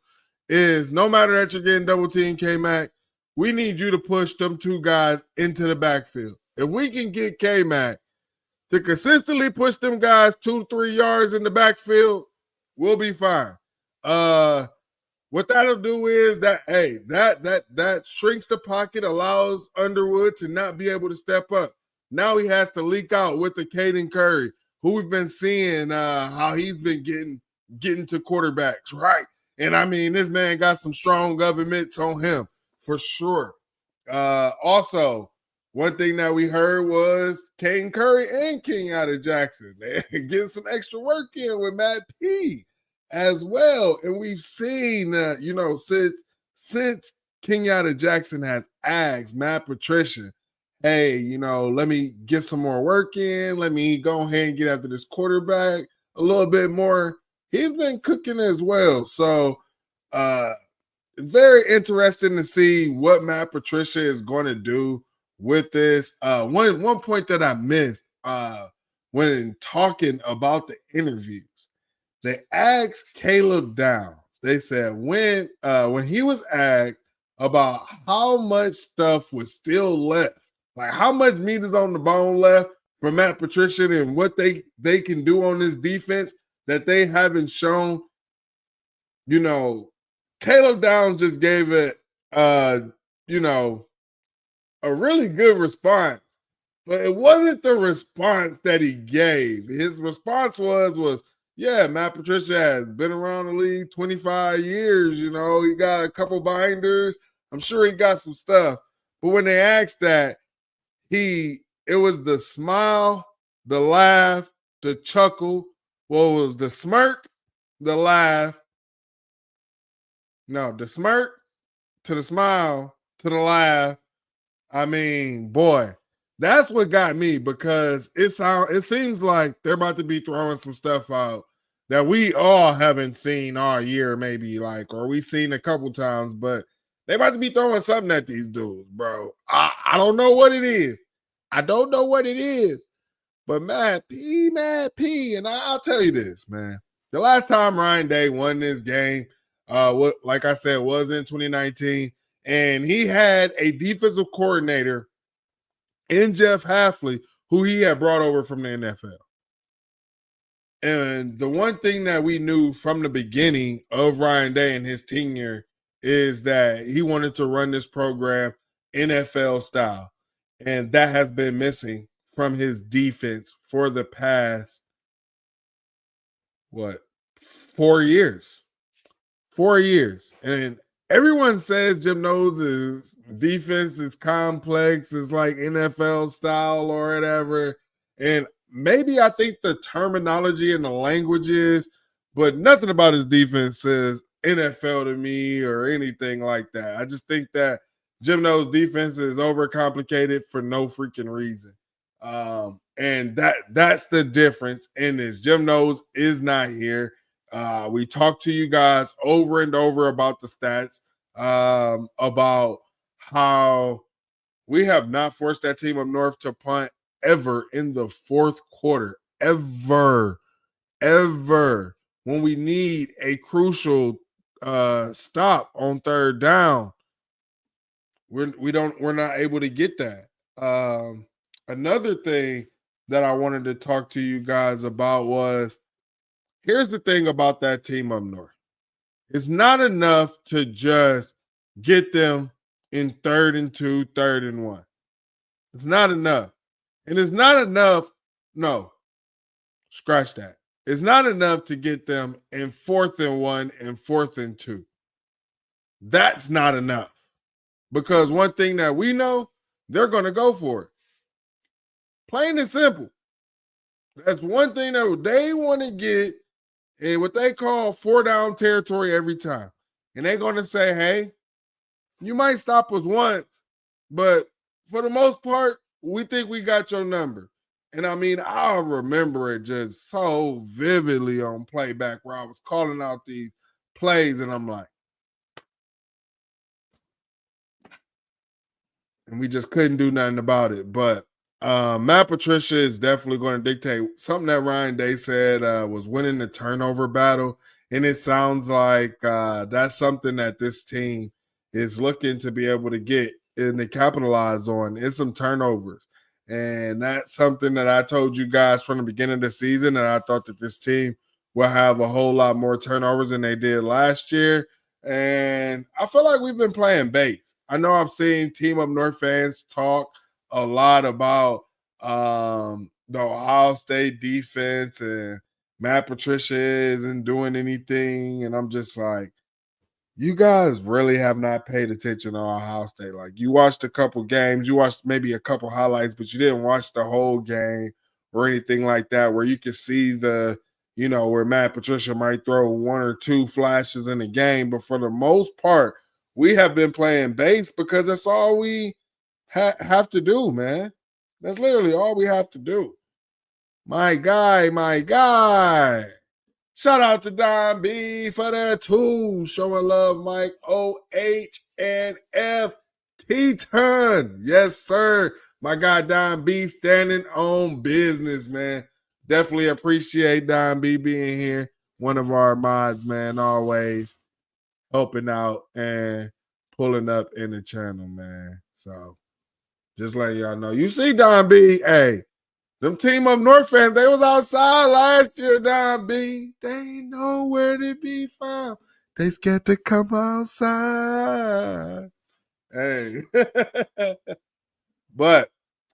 [SPEAKER 1] is no matter that you're getting double teamed, K-Mac, we need you to push them two guys into the backfield. If we can get K-Mac to consistently push them guys 2-3 yards in the backfield, we'll be fine. What that'll do is that shrinks the pocket, allows Underwood to not be able to step up. Now he has to leak out with the Caden Curry, who we've been seeing how he's been getting to quarterbacks, right? And I mean, this man got some strong governments on him for sure. Also, one thing that we heard was Caden Curry and King out of Jackson. They're getting some extra work in with Matt P as well. And we've seen, since King out of Jackson has asked Matt Patricia, hey, let me get some more work in. Let me go ahead and get after this quarterback a little bit more. He's been cooking as well. So very interesting to see what Matt Patricia is going to do with this. One point that I missed when talking about the interviews, they asked Caleb Downs. They said when he was asked about how much stuff was still left, like how much meat is on the bone left for Matt Patricia and what they can do on this defense that they haven't shown, Caleb Downs just gave it, a really good response, but it wasn't the response that he gave. His response was, yeah, Matt Patricia has been around the league 25 years. He got a couple binders. I'm sure he got some stuff. But when they asked that, it was the smile, the laugh, the chuckle What was the smirk, the laugh? No, the smirk to the smile to the laugh. I mean, boy, that's what got me because it seems like they're about to be throwing some stuff out that we all haven't seen all year, maybe like, or we seen a couple times, but they about to be throwing something at these dudes, bro. I don't know what it is. I don't know what it is, but Mad P, and I'll tell you this, man. The last time Ryan Day won this game, what like I said, was in 2019, and he had a defensive coordinator in Jeff Hafley, who he had brought over from the NFL. And the one thing that we knew from the beginning of Ryan Day and his tenure is that he wanted to run this program NFL style. And that has been missing from his defense for the past, 4 years. 4 years. And everyone says Jim knows defense is complex, it's like NFL style or whatever. And maybe I think the terminology and the language is, but nothing about his defense says NFL to me or anything like that. I just think that Jim knows defense is overcomplicated for no freaking reason. And that's the difference in this. Jim knows is not here. We talked to you guys over and over about the stats, about how we have not forced that team up north to punt ever in the fourth quarter. Ever. When we need a crucial stop on third down, we're not able to get that. Another thing that I wanted to talk to you guys about was, here's the thing about that team up north. It's not enough to just get them in 3rd and 2, 3rd and 1. It's not enough. And it's not enough. No, scratch that. It's not enough to get them in 4th and 1 and 4th and 2. That's not enough. Because one thing that we know, they're going to go for it. Plain and simple. That's one thing that they want to get in what they call 4-down territory every time. And they're going to say, hey, you might stop us once, but for the most part, we think we got your number. And I mean, I remember it just so vividly on playback where I was calling out these plays and I'm like, and we just couldn't do nothing about it. But Matt Patricia is definitely going to dictate something that Ryan Day said was winning the turnover battle. And it sounds like that's something that this team is looking to be able to get and to capitalize on is some turnovers. And that's something that I told you guys from the beginning of the season. And I thought that this team will have a whole lot more turnovers than they did last year. And I feel like we've been playing base. I know I've seen Team Up North fans talk a lot about the Ohio State defense and Matt Patricia isn't doing anything. And I'm just like, you guys really have not paid attention to Ohio State. Like, you watched a couple games, you watched maybe a couple highlights, but you didn't watch the whole game or anything like that, where you could see where Matt Patricia might throw 1 or 2 flashes in the game. But for the most part, we have been playing base because that's all we have to do, man. That's literally all we have to do. My guy. Shout out to Don B for the 2. Showing love, Mike. OH and F T-Ton. Yes, sir. My guy Don B standing on business, man. Definitely appreciate Don B being here. One of our mods, man, always helping out and pulling up in the channel, man. So just letting y'all know. You see Don B, hey, them Team Up North fans, they was outside last year, Don B. They ain't nowhere to be found. They scared to come outside. Hey. But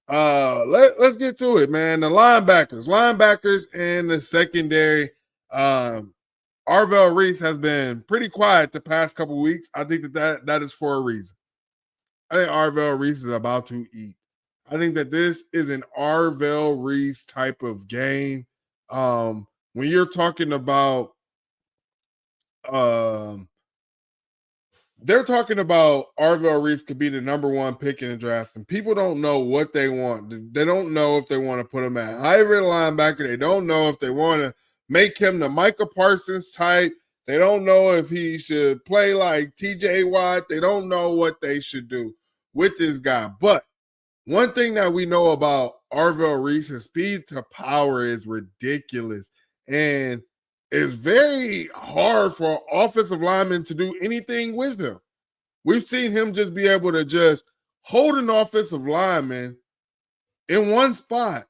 [SPEAKER 1] let's get to it, man. The linebackers and the secondary. Arvell Reese has been pretty quiet the past couple weeks. I think that is for a reason. I think Arvell Reese is about to eat. I think that this is an Arvell Reese type of game. when you're talking about um they're talking about Arvell Reese could be the number one pick in the draft, and people don't know what they want. They don't know if they want to put him at hybrid linebacker. They don't know if they want to make him the Micah Parsons type. They don't know if he should play like TJ Watt. They don't know what they should do with this guy. But one thing that we know about Arvell Reese, his speed to power is ridiculous. And it's very hard for offensive linemen to do anything with him. We've seen him just be able to just hold an offensive lineman in one spot.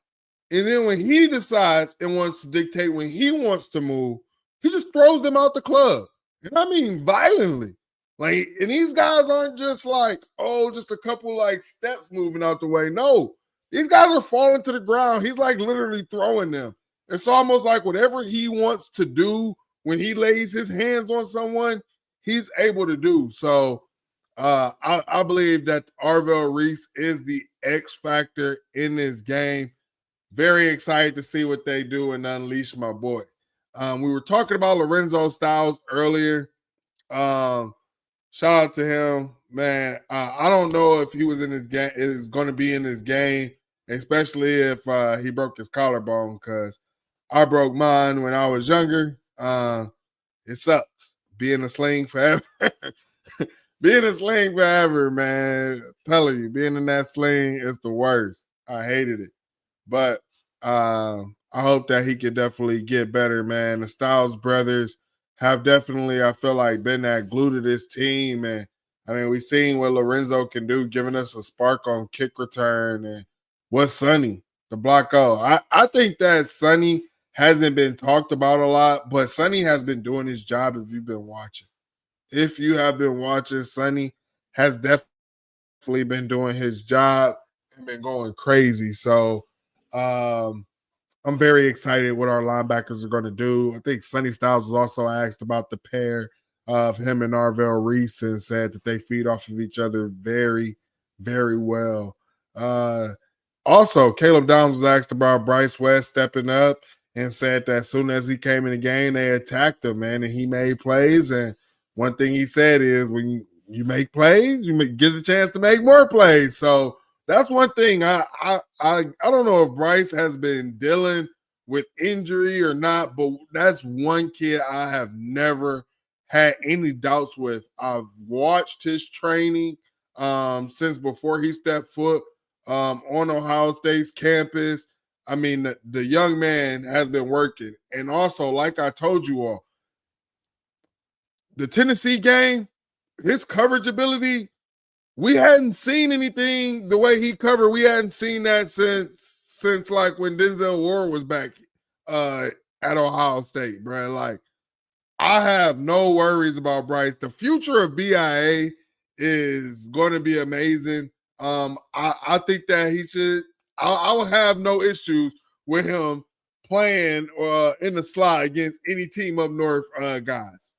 [SPEAKER 1] And then when he decides and wants to dictate when he wants to move, he just throws them out the club. And I mean violently. Like, and these guys aren't just like, oh, just a couple like steps moving out the way. No, these guys are falling to the ground. He's like literally throwing them. It's almost like whatever he wants to do when he lays his hands on someone, he's able to do. So I believe that Arvell Reese is the X factor in this game. Very excited to see what they do and unleash my boy. We were talking about Lorenzo Styles earlier. Shout out to him, man. I don't know if he was in his game, is going to be in his game, especially if he broke his collarbone, because I broke mine when I was younger. It sucks being a sling forever. Being a sling forever, man. I'm telling you, being in that sling is the worst. I hated it. But I hope that he could definitely get better, man. The Styles brothers have definitely, I feel like, been that glue to this team. And I mean, we've seen what Lorenzo can do, giving us a spark on kick return. And what's Sonny, the block O. I think that Sonny hasn't been talked about a lot, but Sonny has been doing his job if you've been watching. If you have been watching, Sonny has definitely been doing his job and been going crazy. So I'm very excited what our linebackers are going to do. I think Sonny Styles was also asked about the pair of him and Arvell Reese and said that they feed off of each other very, very well. Also, Caleb Downs was asked about Bryce West stepping up and said that as soon as he came in the game, they attacked him, man, and he made plays. And one thing he said is when you make plays, you get the chance to make more plays. So that's one thing. I don't know if Bryce has been dealing with injury or not, but that's one kid I have never had any doubts with. I've watched his training since before he stepped foot on Ohio State's campus. I mean, the young man has been working. And also, like I told you all, the Tennessee game, his coverage ability, we hadn't seen anything the way he covered. We hadn't seen that since like when Denzel Ward was back at Ohio State, bro. Like, I have no worries about Bryce. The future of BIA is going to be amazing. I think that he should. I will have no issues with him playing in the slot against any team up north, guys.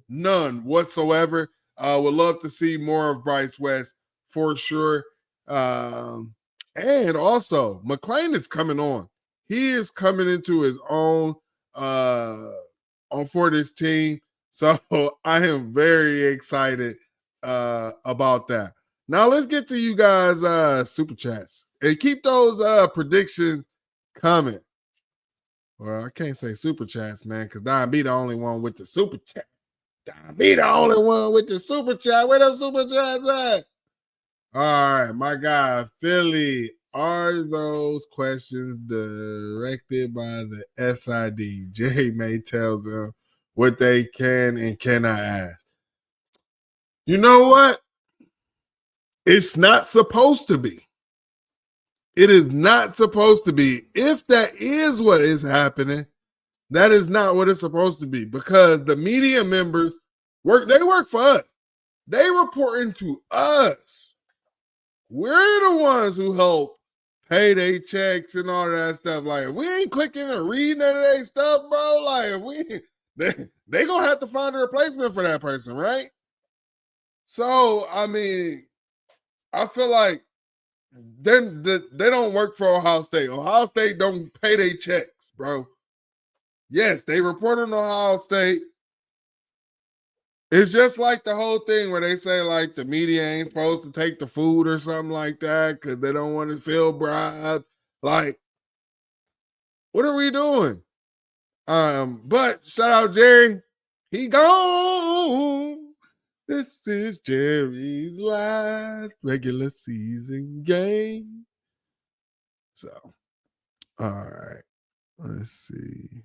[SPEAKER 1] None whatsoever. Would love to see more of Bryce West for sure. And also, McClain is coming on. He is coming into his own for this team. So I am very excited about that. Now let's get to you guys' super chats. And keep those predictions coming. Well, I can't say super chats, man, because Don be the only one with the super chat. Be the only one with the super chat. Where them super chats at? All right, my guy, Philly. Are those questions directed by the SID? Jerry may tell them what they can and cannot ask. You know what? It's not supposed to be. It is not supposed to be. If that is what is happening, that is not what it's supposed to be, because the media members work for us. They reporting to us. We're the ones who help pay their checks and all that stuff. Like, if we ain't clicking and reading none of their stuff, bro, like, if they gonna have to find a replacement for that person, right? So, I mean, I feel like they don't work for Ohio State. Ohio State don't pay their checks, bro. Yes, they report on Ohio State. It's just like the whole thing where they say like the media ain't supposed to take the food or something like that because they don't want to feel bribed. Like, what are we doing? But shout out Jerry. He gone. This is Jerry's last regular season game. So, all right. Let's see.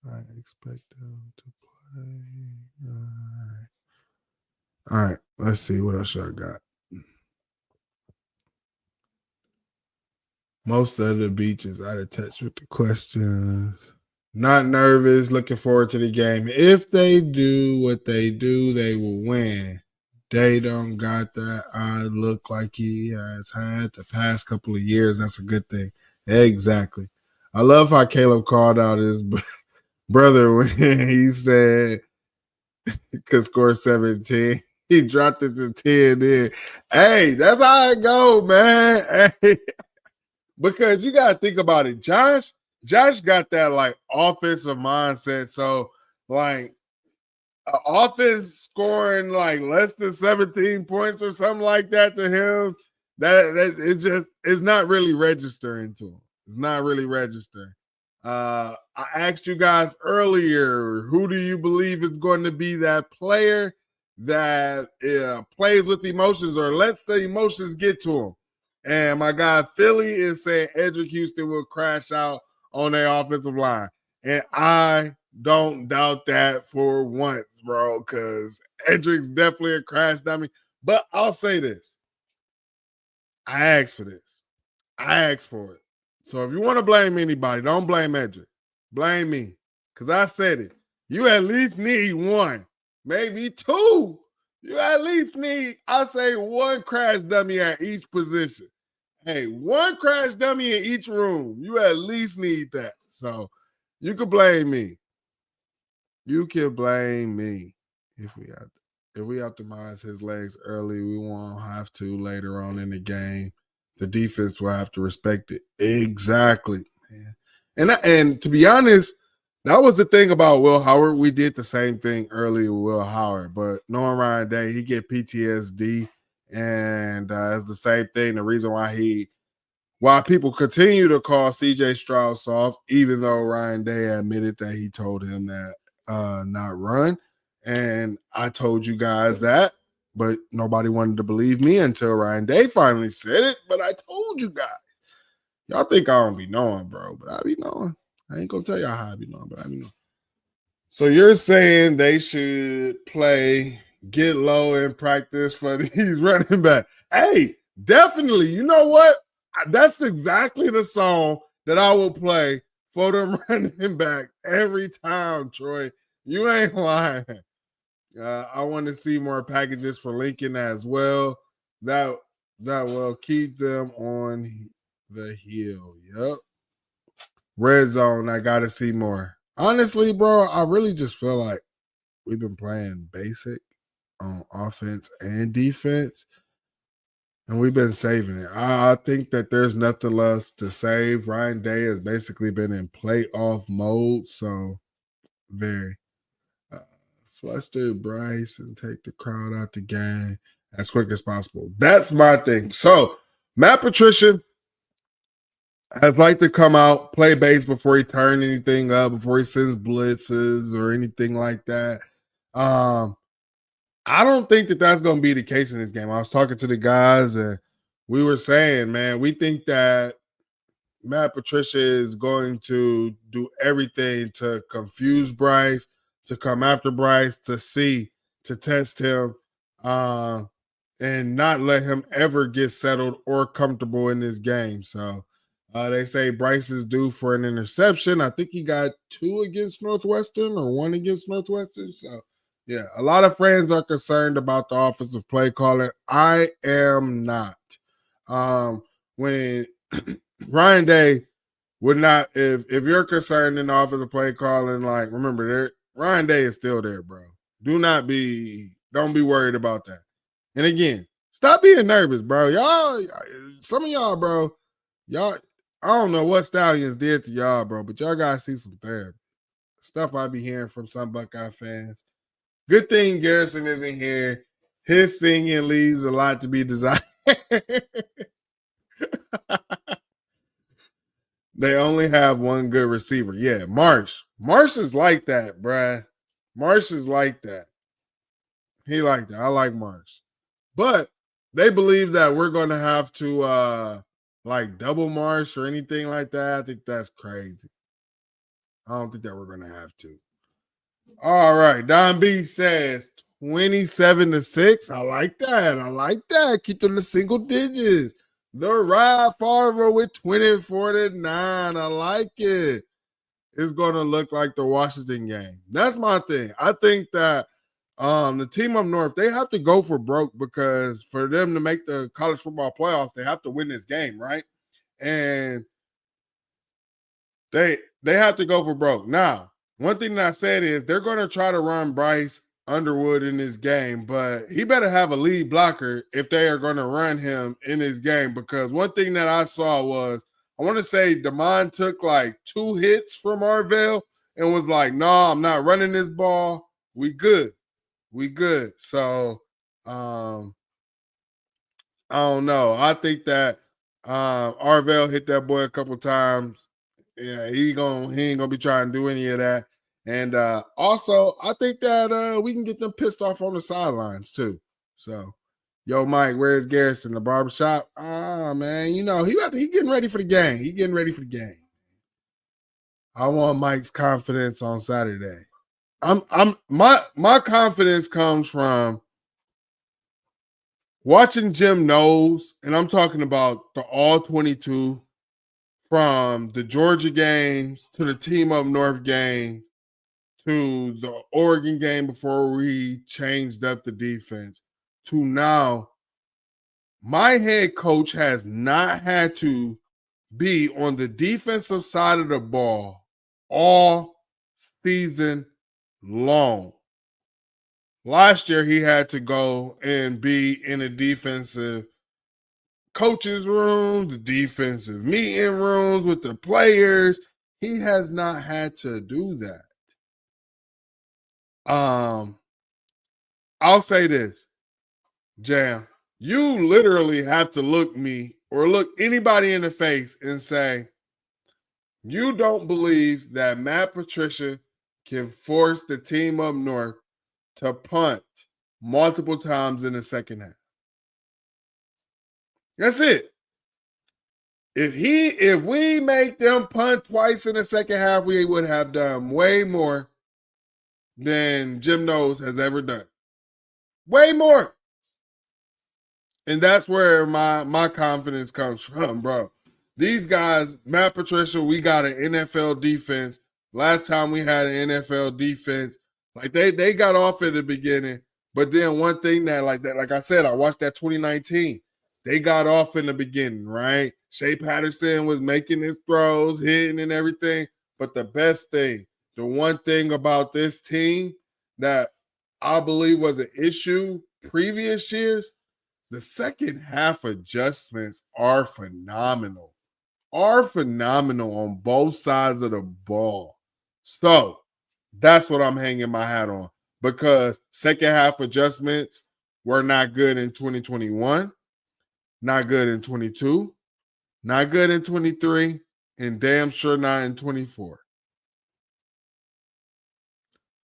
[SPEAKER 1] I expect them to play. All right. Let's see what else I got. Most of the beaches out of touch with the questions. Not nervous. Looking forward to the game. If they do what they do, they will win. They don't got that eye look like he has had the past couple of years. That's a good thing. Exactly. I love how Caleb called out his brother when he said he could score 17. He dropped it to 10 in. Hey, that's how it go, man. Hey. Because you got to think about it. Josh got that like offensive mindset. So like offense scoring like less than 17 points or something like that to him, that it just is not really registering to him. It's not really registering. I asked you guys earlier, who do you believe is going to be that player that plays with emotions or lets the emotions get to him? And my guy Philly is saying Edric Houston will crash out on their offensive line. And I don't doubt that for once, bro, because Edric's definitely a crash dummy. But I'll say this. I asked for this. I asked for it. So if you want to blame anybody, don't blame Edric. Blame me. Because I said it. You at least need one, maybe two. You at least need, I say, one crash dummy at each position. Hey, one crash dummy in each room. You at least need that. So you can blame me. You can blame me if we optimize his legs early. We won't have to later on in the game. The defense will have to respect it. Exactly, man. And to be honest, that was the thing about Will Howard. We did the same thing early with Will Howard, but knowing Ryan Day, he get PTSD, and it's the same thing. The reason why people continue to call CJ Stroud soft, even though Ryan Day admitted that he told him that not run. And I told you guys that, but nobody wanted to believe me until Ryan Day finally said it. But I told you guys. Y'all think I don't be knowing, bro, but I be knowing. I ain't gonna tell y'all how I be knowing, but I be knowing. So you're saying they should get low in practice for these running back. Hey, definitely. You know what? That's exactly the song that I will play for them running back every time, Troy. You ain't lying. I want to see more packages for Lincoln as well. That will keep them on the heel. Yep. Red zone, I got to see more. Honestly, bro, I really just feel like we've been playing basic on offense and defense, and we've been saving it. I think that there's nothing less to save. Ryan Day has basically been in playoff mode, so very fluster Bryce and take the crowd out the game as quick as possible. That's my thing. So Matt Patricia I'd like to come out, play base before he turn anything up, before he sends blitzes or anything like that. I don't think that that's going to be the case in this game. I was talking to the guys and we were saying, man, we think that Matt Patricia is going to do everything to confuse Bryce, to come after Bryce, to test him, and not let him ever get settled or comfortable in this game. So they say Bryce is due for an interception. I think he got 2 against Northwestern or 1 against Northwestern. So, yeah, a lot of friends are concerned about the offensive play calling. I am not. When Ryan Day would not, if you're concerned in the offensive play calling, like remember, Ryan Day is still there, bro. Don't be worried about that. And again, stop being nervous, bro. Y'all, some of y'all, bro, y'all, I don't know what Stallions did to y'all, bro, but y'all gotta see some therapy. Stuff I be hearing from some Buckeye fans. Good thing Garrison isn't here. His singing leaves a lot to be desired. They only have one good receiver. Yeah, Marsh. Marsh is like that, bruh. Marsh is like that. He like that. I like Marsh. But they believe that we're going to have to like double Marsh or anything like that. I think that's crazy. I don't think that we're going to have to. All right. Don B says 27-6. I like that. I like that. Keep them to single digits. The Ride Farver with 24-9. I like it. It's going to look like the Washington game. That's my thing. I think that the team up north, they have to go for broke because for them to make the college football playoffs, they have to win this game, right? And they have to go for broke. Now, one thing that I said is they're going to try to run Bryce Underwood in this game, but he better have a lead blocker if they are going to run him in this game, because one thing that I saw was, I want to say Damon took like 2 hits from Arvell and was like, no, I'm not running this ball. We good. We good. So I don't know. I think that Arvell hit that boy a couple times. Yeah, he ain't gonna be trying to do any of that. And also, I think that we can get them pissed off on the sidelines too. So, yo, Mike, where's Garrison? The barbershop? Man, you know, he getting ready for the game. He getting ready for the game. I want Mike's confidence on Saturday. My confidence comes from watching Jim Knowles, and I'm talking about the all 22, from the Georgia games to the team up north game to the Oregon game before we changed up the defense to now. My head coach has not had to be on the defensive side of the ball all season long. Last year, he had to go and be in a defensive coaches' room, the defensive meeting rooms with the players. He has not had to do that. I'll say this, Jam. You literally have to look me or look anybody in the face and say, you don't believe that Matt Patricia can force the team up north to punt multiple times in the second half. That's it. If we make them punt twice in the second half, we would have done way more than Jim Knowles has ever done. Way more. And that's where my confidence comes from, bro. These guys, Matt Patricia, we got an NFL defense. Last time we had an NFL defense, like they got off at the beginning, but then one thing that, like I said, I watched that 2019. They got off in the beginning, right? Shea Patterson was making his throws, hitting and everything. But the best thing, the one thing about this team that I believe was an issue previous years, the second half adjustments are phenomenal. On both sides of the ball. So that's what I'm hanging my hat on, because second half adjustments were not good in 2021, not good in 22, not good in 23, and damn sure not in 24.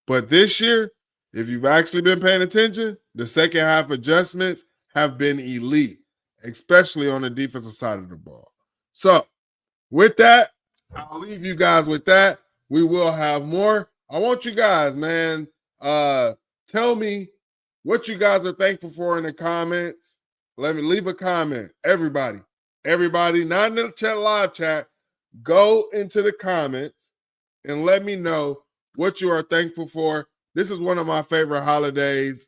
[SPEAKER 1] But this year, if you've actually been paying attention, the second half adjustments have been elite, especially on the defensive side of the ball. So with that, I'll leave you guys with that. We will have more. I want you guys, man, tell me what you guys are thankful for in the comments. Let me leave a comment. Everybody, not in the chat, live chat, go into the comments and let me know what you are thankful for. This is one of my favorite holidays.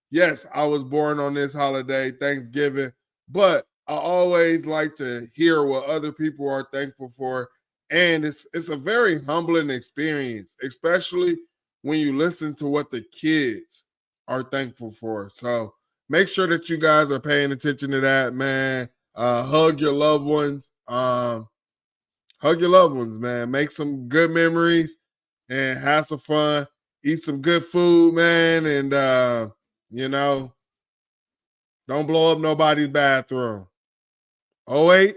[SPEAKER 1] Yes, I was born on this holiday, Thanksgiving, but I always like to hear what other people are thankful for. And it's a very humbling experience, especially when you listen to what the kids are thankful for. So make sure that you guys are paying attention to that, man. Hug your loved ones. Hug your loved ones, man. Make some good memories and have some fun. Eat some good food, man, and don't blow up nobody's bathroom. OHIO.